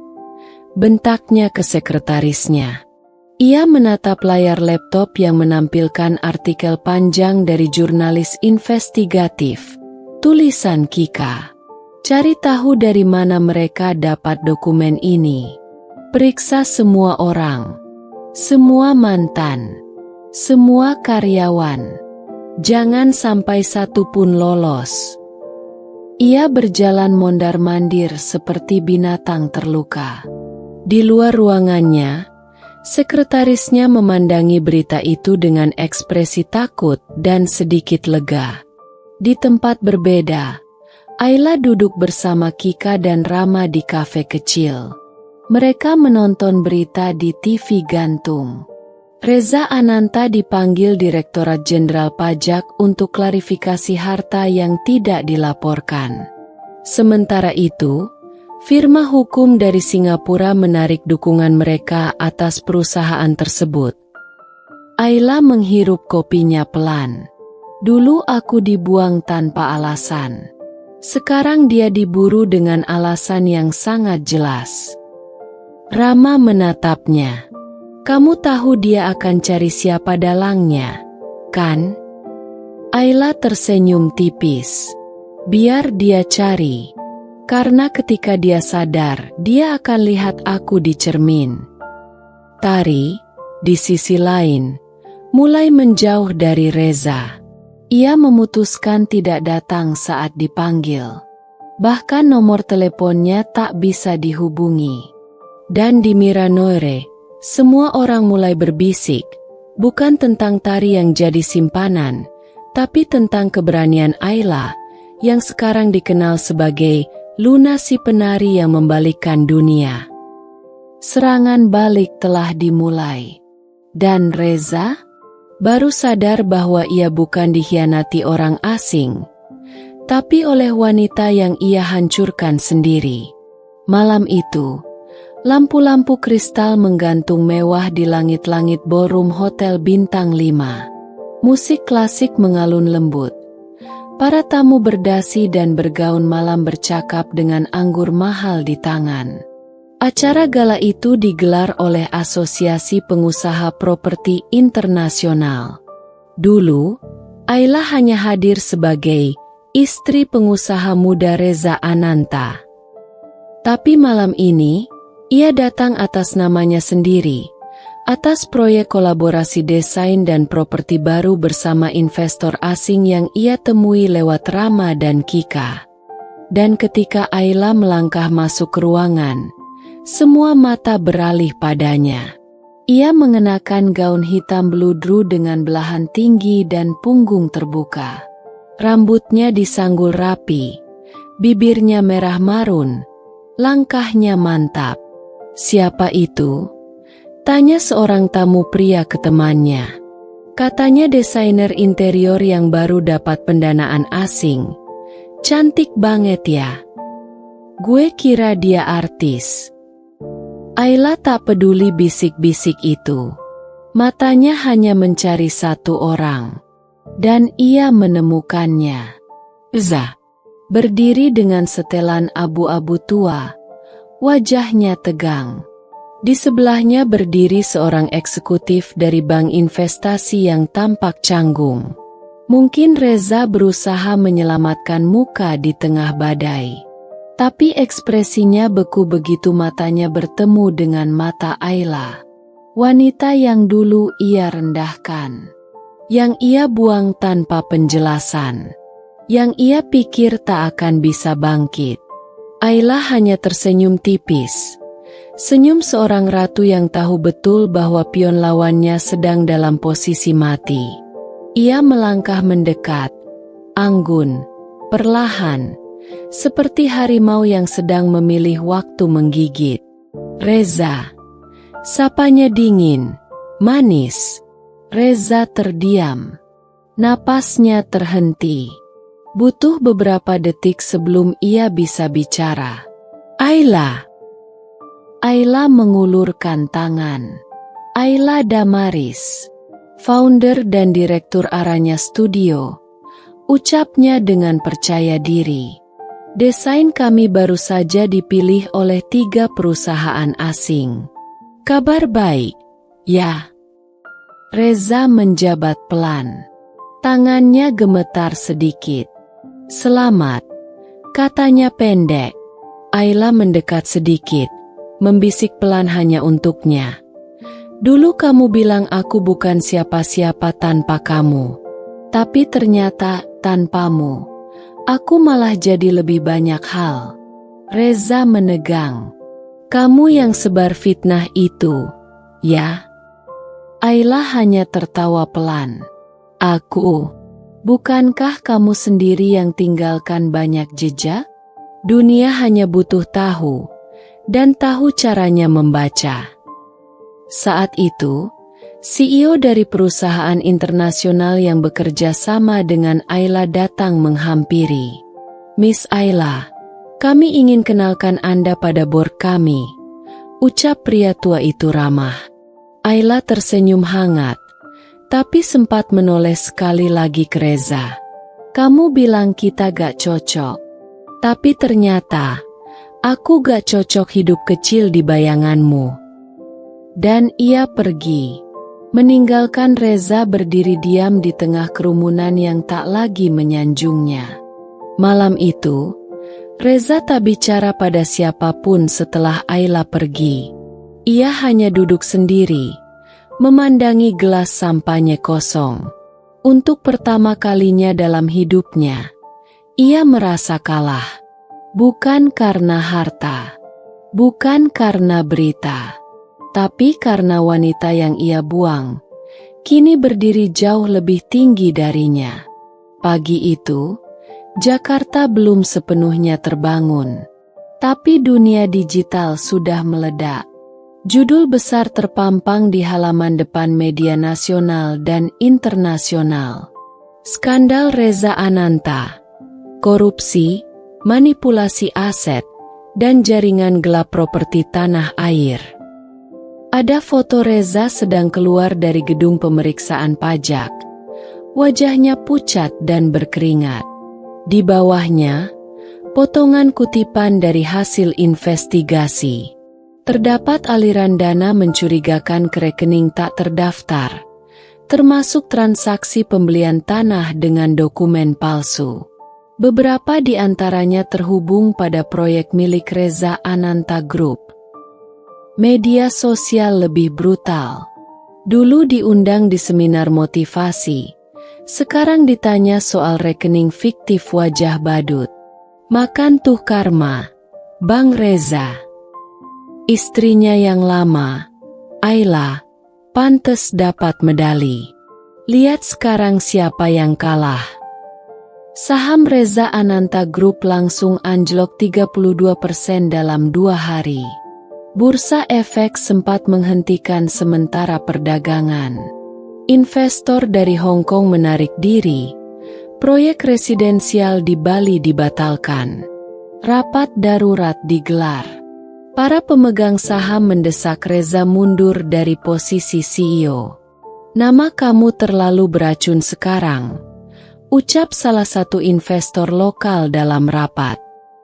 Bentaknya ke sekretarisnya. Ia menatap layar laptop yang menampilkan artikel panjang dari jurnalis investigatif. Tulisan Kika. Cari tahu dari mana mereka dapat dokumen ini. Periksa semua orang, semua mantan, semua karyawan. Jangan sampai 1 pun lolos. Ia berjalan mondar-mandir seperti binatang terluka. Di luar ruangannya, sekretarisnya memandangi berita itu dengan ekspresi takut dan sedikit lega. Di tempat berbeda, Ayla duduk bersama Kika dan Rama di kafe kecil. Mereka menonton berita di TV gantung. Reza Ananta dipanggil Direktorat Jenderal Pajak untuk klarifikasi harta yang tidak dilaporkan. Sementara itu, firma hukum dari Singapura menarik dukungan mereka atas perusahaan tersebut. Ayla menghirup kopinya pelan. Dulu aku dibuang tanpa alasan. Sekarang dia diburu dengan alasan yang sangat jelas. Rama menatapnya. Kamu tahu dia akan cari siapa dalangnya, kan? Ayla tersenyum tipis. Biar dia cari. Karena ketika dia sadar, dia akan lihat aku di cermin. Tari, di sisi lain, mulai menjauh dari Reza. Ia memutuskan tidak datang saat dipanggil. Bahkan nomor teleponnya tak bisa dihubungi. Dan di Miranoire, semua orang mulai berbisik, bukan tentang Tari yang jadi simpanan, tapi tentang keberanian Ayla, yang sekarang dikenal sebagai Luna si penari yang membalikkan dunia. Serangan balik telah dimulai. Dan Reza baru sadar bahwa ia bukan dikhianati orang asing, tapi oleh wanita yang ia hancurkan sendiri. Malam itu, lampu-lampu kristal menggantung mewah di langit-langit ballroom Hotel Bintang 5. Musik klasik mengalun lembut. Para tamu berdasi dan bergaun malam bercakap dengan anggur mahal di tangan. Acara gala itu digelar oleh Asosiasi Pengusaha Properti Internasional. Dulu, Ayla hanya hadir sebagai istri pengusaha muda Reza Ananta. Tapi malam ini, ia datang atas namanya sendiri, atas proyek kolaborasi desain dan properti baru bersama investor asing yang ia temui lewat Rama dan Kika. Dan ketika Ayla melangkah masuk ke ruangan, semua mata beralih padanya. Ia mengenakan gaun hitam bludru dengan belahan tinggi dan punggung terbuka. Rambutnya disanggul rapi, bibirnya merah marun, langkahnya mantap. "Siapa itu?" tanya seorang tamu pria ke temannya. Katanya desainer interior yang baru dapat pendanaan asing. "Cantik banget ya." "Gue kira dia artis." Ayla tak peduli bisik-bisik itu. Matanya hanya mencari satu orang. Dan ia menemukannya. Za. Berdiri dengan setelan abu-abu tua. Wajahnya tegang. Di sebelahnya berdiri seorang eksekutif dari bank investasi yang tampak canggung. Mungkin Reza berusaha menyelamatkan muka di tengah badai. Tapi ekspresinya beku begitu matanya bertemu dengan mata Ayla. Wanita yang dulu ia rendahkan. Yang ia buang tanpa penjelasan. Yang ia pikir tak akan bisa bangkit. Ayla hanya tersenyum tipis. Senyum seorang ratu yang tahu betul bahwa pion lawannya sedang dalam posisi mati. Ia melangkah mendekat, anggun, perlahan, seperti harimau yang sedang memilih waktu menggigit. "Reza." Sapanya dingin, manis. Reza terdiam. Napasnya terhenti. Butuh beberapa detik sebelum ia bisa bicara. "Ayla." Ayla mengulurkan tangan. Ayla Damaris, founder dan direktur Aranya Studio. Ucapnya dengan percaya diri. "Desain kami baru saja dipilih oleh 3 perusahaan asing." "Kabar baik, ya?" Reza menjabat pelan. Tangannya gemetar sedikit. "Selamat," katanya pendek. Ayla mendekat sedikit, membisik pelan hanya untuknya. "Dulu kamu bilang aku bukan siapa-siapa tanpa kamu. Tapi ternyata tanpamu, aku malah jadi lebih banyak hal." Reza menegang. "Kamu yang sebar fitnah itu, ya?" Ayla hanya tertawa pelan. "Aku? Bukankah kamu sendiri yang tinggalkan banyak jejak? Dunia hanya butuh tahu, dan tahu caranya membaca." Saat itu, CEO dari perusahaan internasional yang bekerja sama dengan Ayla datang menghampiri. "Miss Ayla, kami ingin kenalkan Anda pada board kami," ucap pria tua itu ramah. Ayla tersenyum hangat, tapi sempat menoleh sekali lagi ke Reza. "Kamu bilang kita gak cocok, tapi ternyata aku gak cocok hidup kecil di bayanganmu." Dan ia pergi, meninggalkan Reza berdiri diam di tengah kerumunan yang tak lagi menyanjungnya. Malam itu, Reza tak bicara pada siapapun setelah Ayla pergi. Ia hanya duduk sendiri, memandangi gelas sampahnya kosong. Untuk pertama kalinya dalam hidupnya, ia merasa kalah. Bukan karena harta, bukan karena berita, tapi karena wanita yang ia buang, kini berdiri jauh lebih tinggi darinya. Pagi itu, Jakarta belum sepenuhnya terbangun, tapi dunia digital sudah meledak. Judul besar terpampang di halaman depan media nasional dan internasional. Skandal Reza Ananta, korupsi, manipulasi aset, dan jaringan gelap properti tanah air. Ada foto Reza sedang keluar dari gedung pemeriksaan pajak. Wajahnya pucat dan berkeringat. Di bawahnya, potongan kutipan dari hasil investigasi. Terdapat aliran dana mencurigakan ke rekening tak terdaftar, termasuk transaksi pembelian tanah dengan dokumen palsu. Beberapa di antaranya terhubung pada proyek milik Reza Ananta Group. Media sosial lebih brutal. Dulu diundang di seminar motivasi, sekarang ditanya soal rekening fiktif wajah badut. Makan tuh karma, Bang Reza. Istrinya yang lama, Ayla, pantes dapat medali. Lihat sekarang siapa yang kalah. Saham Reza Ananta Group langsung anjlok 32% dalam 2 hari. Bursa Efek sempat menghentikan sementara perdagangan. Investor dari Hong Kong menarik diri. Proyek residensial di Bali dibatalkan. Rapat darurat digelar. Para pemegang saham mendesak Reza mundur dari posisi CEO. Nama kamu terlalu beracun sekarang, ucap salah satu investor lokal dalam rapat.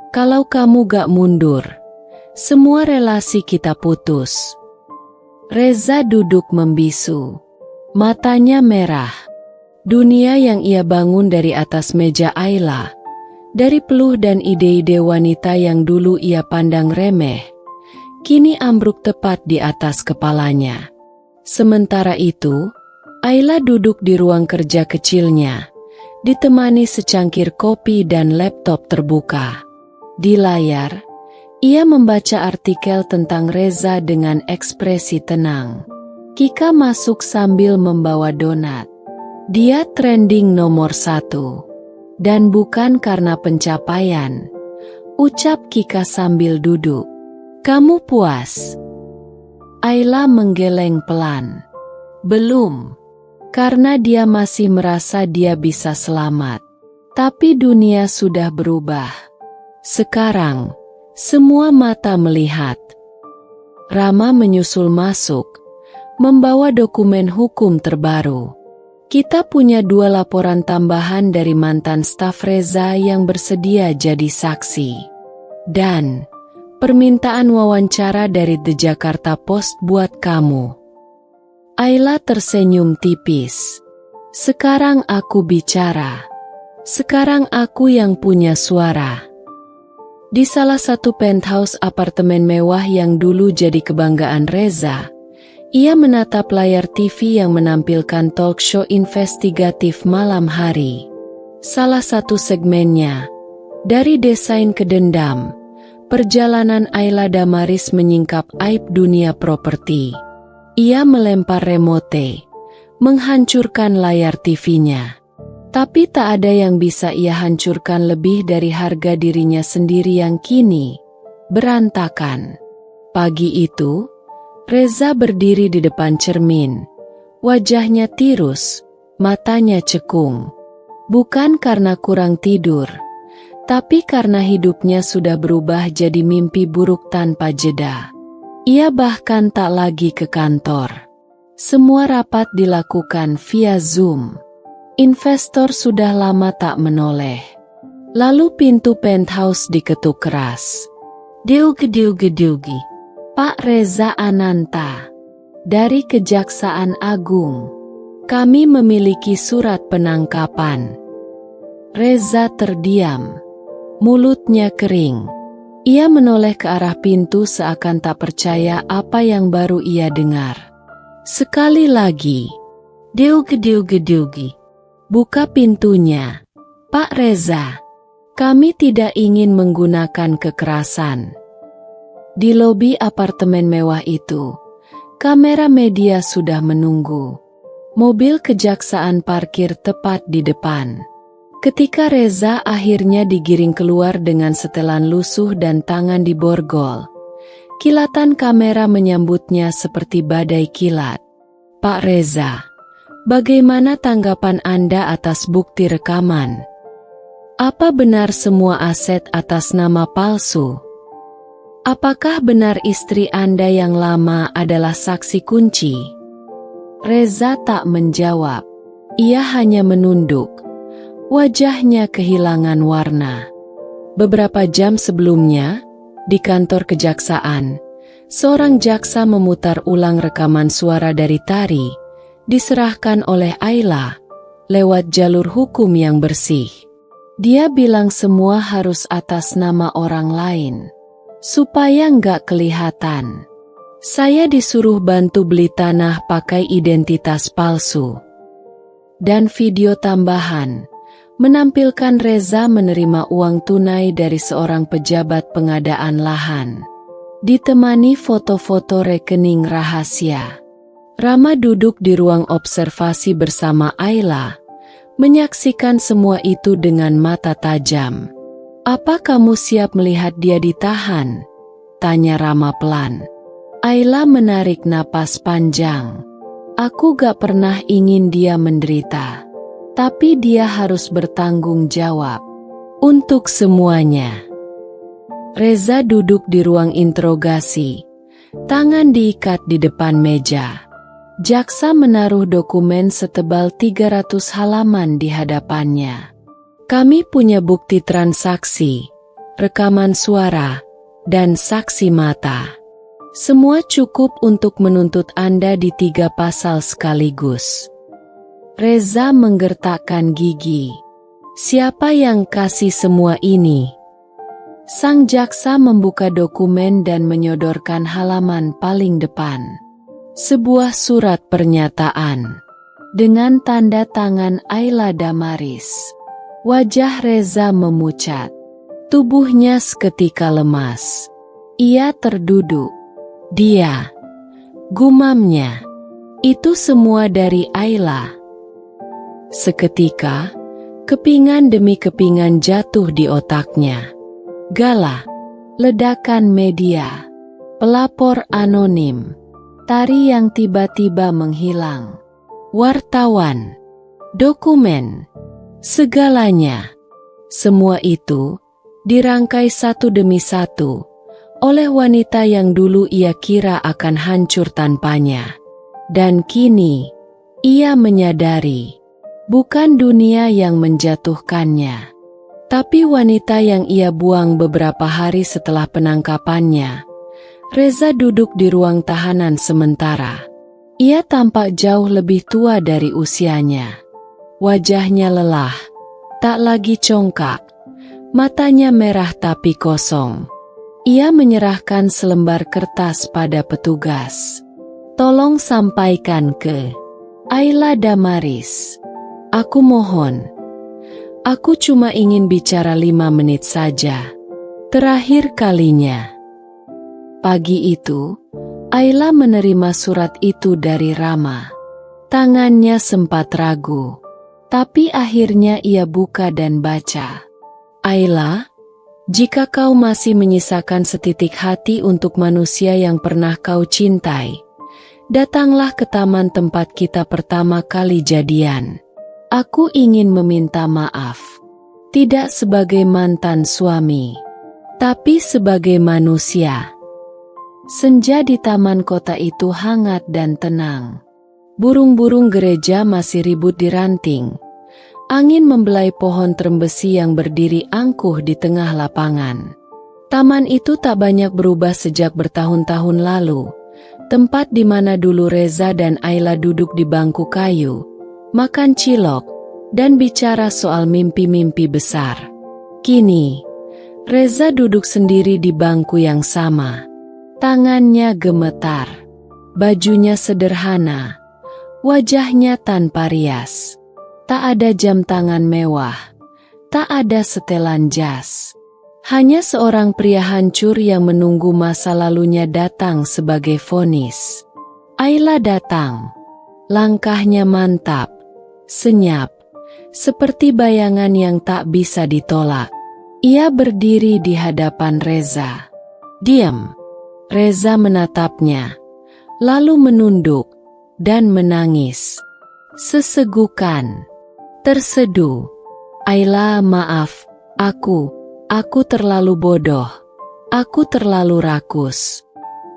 Kalau kamu gak mundur, semua relasi kita putus. Reza duduk membisu. Matanya merah. Dunia yang ia bangun dari atas meja Ayla, dari peluh dan ide-ide wanita yang dulu ia pandang remeh, kini ambruk tepat di atas kepalanya. Sementara itu, Ayla duduk di ruang kerja kecilnya, ditemani secangkir kopi dan laptop terbuka. Di layar, ia membaca artikel tentang Reza dengan ekspresi tenang. Kika masuk sambil membawa donat. Dia trending nomor 1. Dan bukan karena pencapaian, ucap Kika sambil duduk. Kamu puas? Ayla menggeleng pelan. Belum. Karena dia masih merasa dia bisa selamat. Tapi dunia sudah berubah. Sekarang, semua mata melihat. Rama menyusul masuk, membawa dokumen hukum terbaru. Kita punya 2 laporan tambahan dari mantan staf Reza yang bersedia jadi saksi. Dan permintaan wawancara dari The Jakarta Post buat kamu. Ayla tersenyum tipis. Sekarang aku bicara. Sekarang aku yang punya suara. Di salah satu penthouse apartemen mewah yang dulu jadi kebanggaan Reza, ia menatap layar TV yang menampilkan talk show investigatif malam hari. Salah satu segmennya, dari desain ke dendam, perjalanan Ayla Damaris menyingkap aib dunia properti. Ia melempar remote, menghancurkan layar TV-nya. Tapi tak ada yang bisa ia hancurkan lebih dari harga dirinya sendiri yang kini berantakan. Pagi itu, Reza berdiri di depan cermin. Wajahnya tirus, matanya cekung. Bukan karena kurang tidur, tapi karena hidupnya sudah berubah jadi mimpi buruk tanpa jeda. Ia bahkan tak lagi ke kantor. Semua rapat dilakukan via Zoom. Investor sudah lama tak menoleh. Lalu pintu penthouse diketuk keras. Diugi. Pak Reza Ananta. Dari Kejaksaan Agung. Kami memiliki surat penangkapan. Reza terdiam. Mulutnya kering. Ia menoleh ke arah pintu seakan tak percaya apa yang baru ia dengar. Sekali lagi. Diugi. Buka pintunya. Pak Reza, kami tidak ingin menggunakan kekerasan. Di lobi apartemen mewah itu, kamera media sudah menunggu. Mobil kejaksaan parkir tepat di depan. Ketika Reza akhirnya digiring keluar dengan setelan lusuh dan tangan diborgol, kilatan kamera menyambutnya seperti badai kilat. Pak Reza, bagaimana tanggapan Anda atas bukti rekaman? Apa benar semua aset atas nama palsu? Apakah benar istri Anda yang lama adalah saksi kunci? Reza tak menjawab. Ia hanya menunduk. Wajahnya kehilangan warna. Beberapa jam sebelumnya, di kantor kejaksaan, Seorang jaksa memutar ulang rekaman suara dari Tari, diserahkan oleh Ayla, lewat jalur hukum yang bersih. Dia bilang semua harus atas nama orang lain, supaya nggak kelihatan. Saya disuruh bantu beli tanah pakai identitas palsu. Dan video tambahan menampilkan Reza menerima uang tunai dari seorang pejabat pengadaan lahan, ditemani foto-foto rekening rahasia. Rama duduk di ruang observasi bersama Ayla, menyaksikan semua itu dengan mata tajam. "Apa kamu siap melihat dia ditahan?" tanya Rama pelan. Ayla menarik napas panjang. "Aku gak pernah ingin dia menderita. Tapi dia harus bertanggung jawab untuk semuanya." Reza duduk di ruang interogasi, tangan diikat di depan meja. Jaksa menaruh dokumen setebal 300 halaman di hadapannya. "Kami punya bukti transaksi, rekaman suara, dan saksi mata. Semua cukup untuk menuntut Anda di 3 pasal sekaligus." Reza menggertakkan gigi. "Siapa yang kasih semua ini?" Sang jaksa membuka dokumen dan menyodorkan halaman paling depan. Sebuah surat pernyataan dengan tanda tangan Ayla Damaris. Wajah Reza memucat. Tubuhnya seketika lemas. Ia terduduk. "Dia," gumamnya, "itu semua dari Ayla." Seketika, kepingan demi kepingan jatuh di otaknya. Gala, ledakan media, pelapor anonim, Tari yang tiba-tiba menghilang, wartawan, dokumen, segalanya. Semua itu dirangkai satu demi satu oleh wanita yang dulu ia kira akan hancur tanpanya. Dan kini, ia menyadari, bukan dunia yang menjatuhkannya, tapi wanita yang ia buang beberapa hari setelah penangkapannya. Reza duduk di ruang tahanan sementara. Ia tampak jauh lebih tua dari usianya. Wajahnya lelah, tak lagi congkak, matanya merah tapi kosong. Ia menyerahkan selembar kertas pada petugas. "Tolong sampaikan ke Ayla Damaris. Aku mohon. Aku cuma ingin bicara 5 menit saja. Terakhir kalinya." Pagi itu, Ayla menerima surat itu dari Rama. Tangannya sempat ragu, tapi akhirnya ia buka dan baca. "Ayla, jika kau masih menyisakan setitik hati untuk manusia yang pernah kau cintai, datanglah ke taman tempat kita pertama kali jadian. Aku ingin meminta maaf, tidak sebagai mantan suami, tapi sebagai manusia." Senja di taman kota itu hangat dan tenang. Burung-burung gereja masih ribut di ranting. Angin membelai pohon trembesi yang berdiri angkuh di tengah lapangan. Taman itu tak banyak berubah sejak bertahun-tahun lalu. Tempat di mana dulu Reza dan Ayla duduk di bangku kayu, makan cilok, dan bicara soal mimpi-mimpi besar. Kini, Reza duduk sendiri di bangku yang sama. Tangannya gemetar, bajunya sederhana, wajahnya tanpa rias. Tak ada jam tangan mewah, tak ada setelan jas. Hanya seorang pria hancur yang menunggu masa lalunya datang sebagai vonis. Ayla datang. Langkahnya mantap, senyap, seperti bayangan yang tak bisa ditolak. Ia berdiri di hadapan Reza. "Diam." Reza menatapnya, lalu menunduk, dan menangis. Sesegukan. Terseduh. "Ayla, maaf, aku terlalu bodoh. Aku terlalu rakus.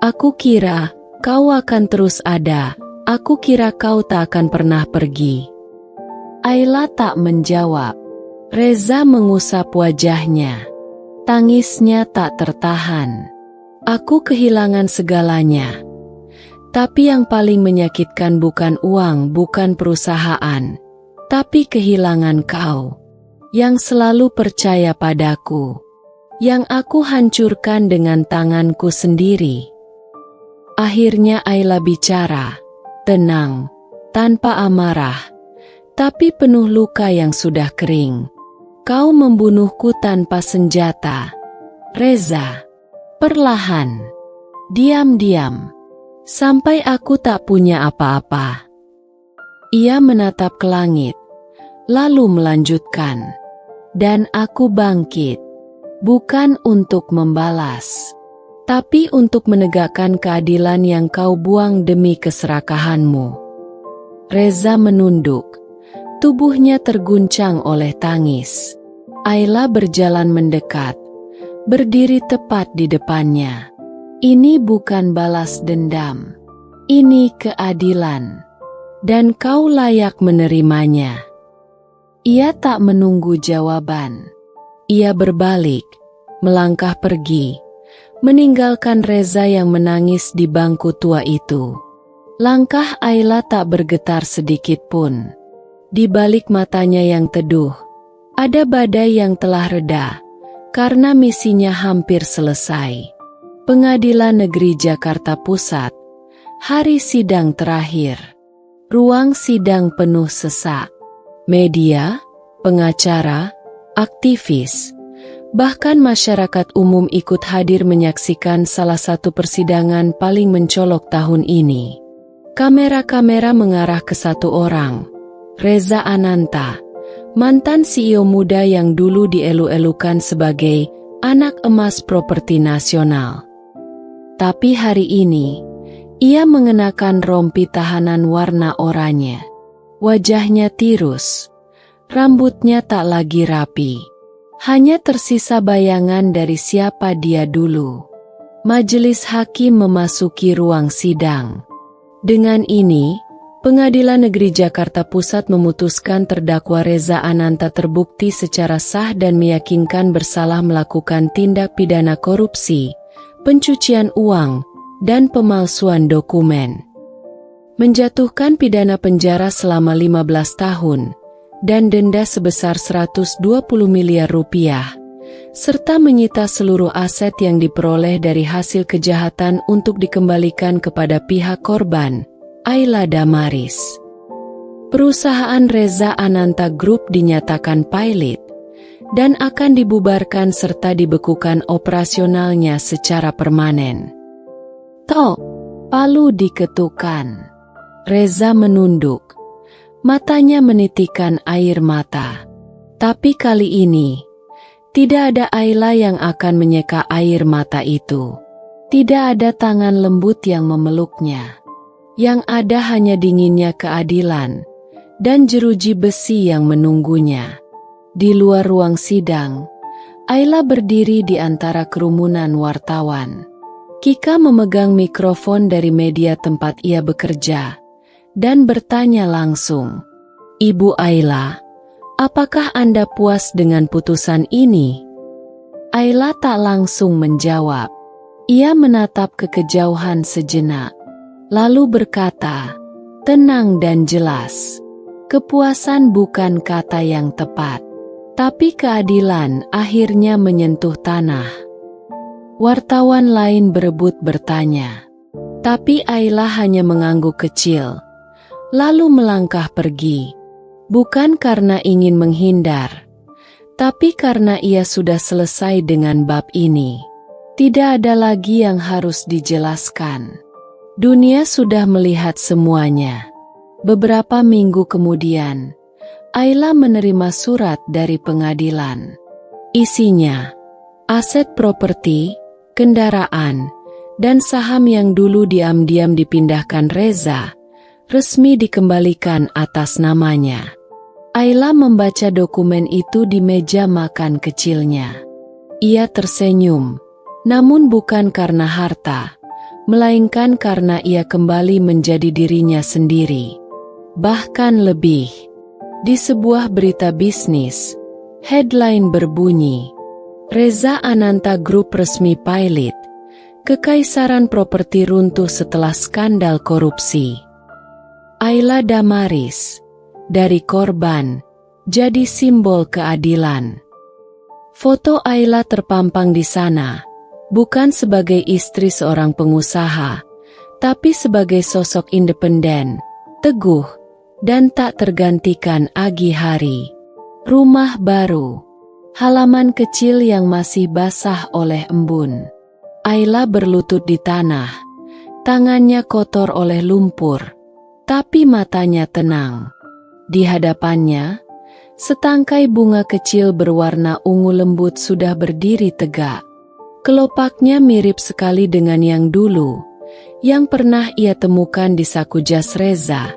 Aku kira kau akan terus ada, aku kira kau tak akan pernah pergi." Ayla tak menjawab. Reza mengusap wajahnya. Tangisnya tak tertahan. Aku kehilangan segalanya. Tapi yang paling menyakitkan bukan uang, bukan perusahaan, tapi kehilangan kau, yang selalu percaya padaku, yang aku hancurkan dengan tanganku sendiri. Akhirnya Ayla bicara, tenang, tanpa amarah, tapi penuh luka yang sudah kering. Kau membunuhku tanpa senjata, Reza. Perlahan, diam-diam, sampai aku tak punya apa-apa. Ia menatap ke langit, lalu melanjutkan, dan aku bangkit, bukan untuk membalas, tapi untuk menegakkan keadilan yang kau buang demi keserakahanmu. Reza menunduk, tubuhnya terguncang oleh tangis. Ayla berjalan mendekat, berdiri tepat di depannya. Ini bukan balas dendam. Ini keadilan. Dan kau layak menerimanya. Ia tak menunggu jawaban. Ia berbalik, melangkah pergi, meninggalkan Reza yang menangis di bangku tua itu. Langkah Ayla tak bergetar sedikit pun. Di balik matanya yang teduh, ada badai yang telah reda. Karena misinya hampir selesai. Pengadilan Negeri Jakarta Pusat. Hari sidang terakhir. Ruang sidang penuh sesak. Media, pengacara, aktivis, bahkan masyarakat umum ikut hadir menyaksikan salah satu persidangan paling mencolok tahun ini. Kamera-kamera mengarah ke satu orang, Reza Ananta. Mantan CEO muda yang dulu dielu-elukan sebagai anak emas properti nasional. Tapi hari ini, ia mengenakan rompi tahanan warna oranye. Wajahnya tirus, rambutnya tak lagi rapi. Hanya tersisa bayangan dari siapa dia dulu. Majelis hakim memasuki ruang sidang. Dengan ini, Pengadilan Negeri Jakarta Pusat memutuskan terdakwa Reza Ananta terbukti secara sah dan meyakinkan bersalah melakukan tindak pidana korupsi, pencucian uang, dan pemalsuan dokumen. Menjatuhkan pidana penjara selama 15 tahun, dan denda sebesar 120 miliar rupiah, serta menyita seluruh aset yang diperoleh dari hasil kejahatan untuk dikembalikan kepada pihak korban, Ayla Damaris. Perusahaan Reza Ananta Group dinyatakan pilot dan akan dibubarkan serta dibekukan operasionalnya secara permanen. Tok, palu diketukkan. Reza menunduk, matanya menitikkan air mata. Tapi kali ini, tidak ada Ayla yang akan menyeka air mata itu. Tidak ada tangan lembut yang memeluknya. Yang ada hanya dinginnya keadilan, dan jeruji besi yang menunggunya. Di luar ruang sidang, Ayla berdiri di antara kerumunan wartawan. Kika memegang mikrofon dari media tempat ia bekerja, dan bertanya langsung, "Ibu Ayla, apakah Anda puas dengan putusan ini?" Ayla tak langsung menjawab. Ia menatap ke kejauhan sejenak. Lalu berkata, tenang dan jelas, kepuasan bukan kata yang tepat, tapi keadilan akhirnya menyentuh tanah. Wartawan lain berebut bertanya, tapi Ayla hanya mengangguk kecil, lalu melangkah pergi, bukan karena ingin menghindar, tapi karena ia sudah selesai dengan bab ini. Tidak ada lagi yang harus dijelaskan. Dunia sudah melihat semuanya. Beberapa minggu kemudian, Ayla menerima surat dari pengadilan. Isinya, aset properti, kendaraan, dan saham yang dulu diam-diam dipindahkan Reza, resmi dikembalikan atas namanya. Ayla membaca dokumen itu di meja makan kecilnya. Ia tersenyum, namun bukan karena harta, melainkan karena ia kembali menjadi dirinya sendiri. Bahkan lebih. Di sebuah berita bisnis, headline berbunyi, Reza Ananta Group resmi pilot, Kekaisaran properti runtuh setelah skandal korupsi. Ayla Damaris, dari korban, jadi simbol keadilan. Foto Ayla terpampang di sana, bukan sebagai istri seorang pengusaha, tapi sebagai sosok independen, teguh, dan tak tergantikan pagi hari. Rumah baru, halaman kecil yang masih basah oleh embun. Ayla berlutut di tanah, tangannya kotor oleh lumpur, tapi matanya tenang. Di hadapannya, setangkai bunga kecil berwarna ungu lembut sudah berdiri tegak. Kelopaknya mirip sekali dengan yang dulu, yang pernah ia temukan di saku jas Reza,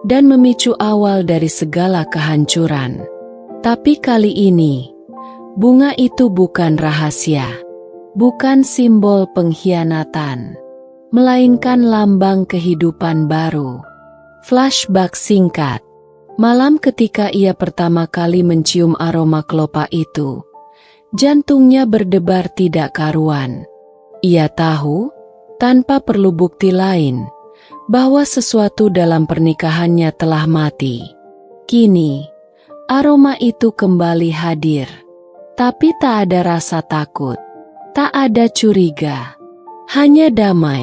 dan memicu awal dari segala kehancuran. Tapi kali ini, bunga itu bukan rahasia, bukan simbol pengkhianatan, melainkan lambang kehidupan baru. Flashback singkat. Malam ketika ia pertama kali mencium aroma kelapa itu, jantungnya berdebar tidak karuan. Ia tahu, tanpa perlu bukti lain, bahwa sesuatu dalam pernikahannya telah mati. Kini, aroma itu kembali hadir. Tapi tak ada rasa takut. Tak ada curiga, hanya damai,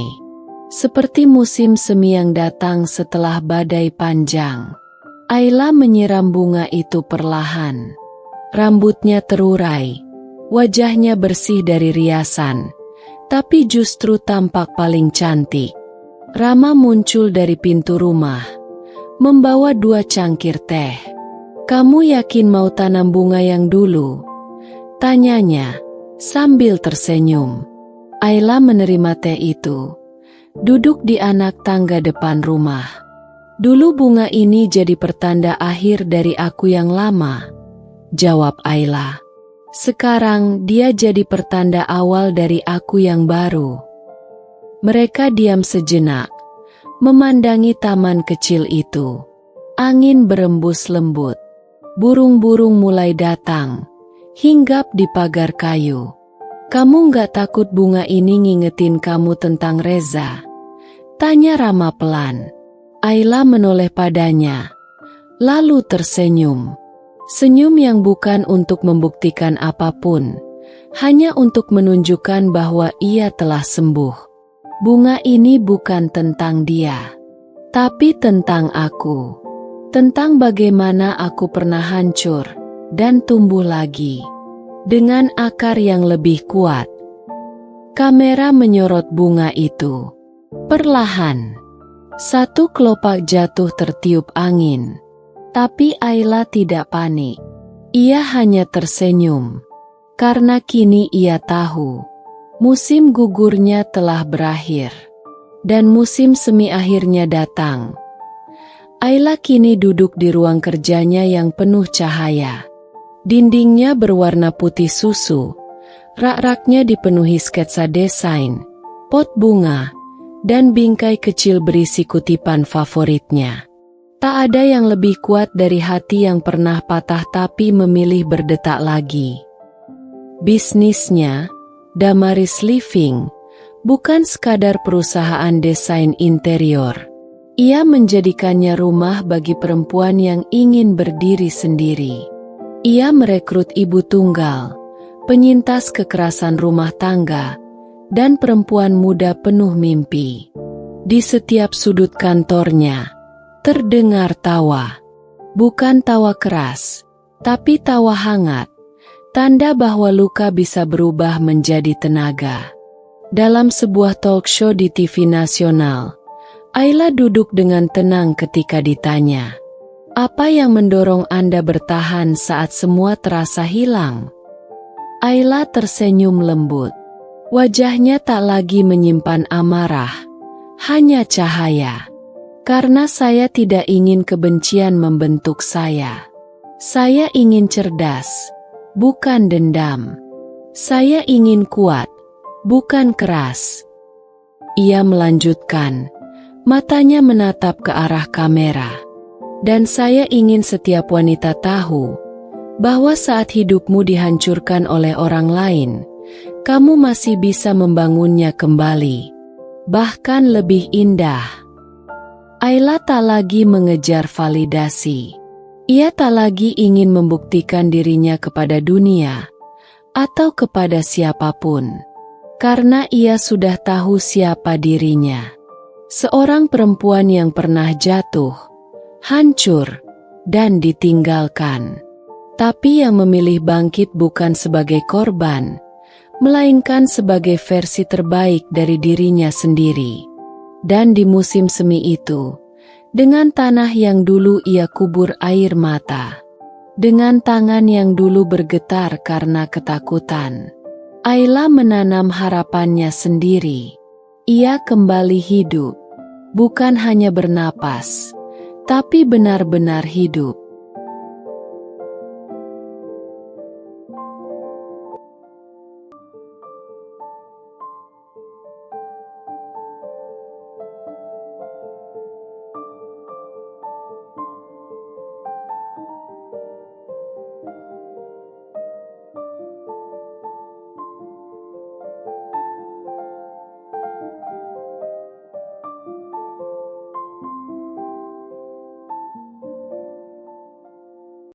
seperti musim semi yang datang setelah badai panjang. Ayla menyiram bunga itu perlahan. Rambutnya terurai, wajahnya bersih dari riasan, tapi justru tampak paling cantik. Rama muncul dari pintu rumah, membawa 2 cangkir teh. "Kamu yakin mau tanam bunga yang dulu?" tanyanya sambil tersenyum. Ayla menerima teh itu, duduk di anak tangga depan rumah. "Dulu bunga ini jadi pertanda akhir dari aku yang lama," jawab Ayla. "Sekarang dia jadi pertanda awal dari aku yang baru." Mereka diam sejenak, memandangi taman kecil itu. Angin berembus lembut, burung-burung mulai datang, hinggap di pagar kayu. "Kamu nggak takut bunga ini ngingetin kamu tentang Reza?" tanya Rama pelan. Ayla menoleh padanya, lalu tersenyum. Senyum yang bukan untuk membuktikan apapun, hanya untuk menunjukkan bahwa ia telah sembuh. "Bunga ini bukan tentang dia, tapi tentang aku. Tentang bagaimana aku pernah hancur dan tumbuh lagi, dengan akar yang lebih kuat." Kamera menyorot bunga itu. Perlahan, 1 kelopak jatuh tertiup angin. Tapi Ayla tidak panik. Ia hanya tersenyum. Karena kini ia tahu, musim gugurnya telah berakhir. Dan musim semi akhirnya datang. Ayla kini duduk di ruang kerjanya yang penuh cahaya. Dindingnya berwarna putih susu, rak-raknya dipenuhi sketsa desain, pot bunga, dan bingkai kecil berisi kutipan favoritnya. Tak ada yang lebih kuat dari hati yang pernah patah tapi memilih berdetak lagi. Bisnisnya, Damaris Living, bukan sekadar perusahaan desain interior. Ia menjadikannya rumah bagi perempuan yang ingin berdiri sendiri. Ia merekrut ibu tunggal, penyintas kekerasan rumah tangga, dan perempuan muda penuh mimpi. Di setiap sudut kantornya, terdengar tawa. Bukan tawa keras, tapi tawa hangat, tanda bahwa luka bisa berubah menjadi tenaga. Dalam sebuah talk show di TV nasional, Ayla duduk dengan tenang ketika ditanya, "Apa yang mendorong Anda bertahan saat semua terasa hilang?" Ayla tersenyum lembut. Wajahnya tak lagi menyimpan amarah, hanya cahaya. "Karena saya tidak ingin kebencian membentuk saya. Saya ingin cerdas, bukan dendam. Saya ingin kuat, bukan keras." Ia melanjutkan, matanya menatap ke arah kamera. "Dan saya ingin setiap wanita tahu bahwa saat hidupmu dihancurkan oleh orang lain, kamu masih bisa membangunnya kembali, bahkan lebih indah. Ayla tak lagi mengejar validasi. Ia tak lagi ingin membuktikan dirinya kepada dunia atau kepada siapapun, karena ia sudah tahu siapa dirinya. Seorang perempuan yang pernah jatuh, hancur, dan ditinggalkan. Tapi yang memilih bangkit bukan sebagai korban, melainkan sebagai versi terbaik dari dirinya sendiri. Dan di musim semi itu, dengan tanah yang dulu ia kubur air mata, dengan tangan yang dulu bergetar karena ketakutan, Ayla menanam harapannya sendiri. Ia kembali hidup, bukan hanya bernapas, tapi benar-benar hidup.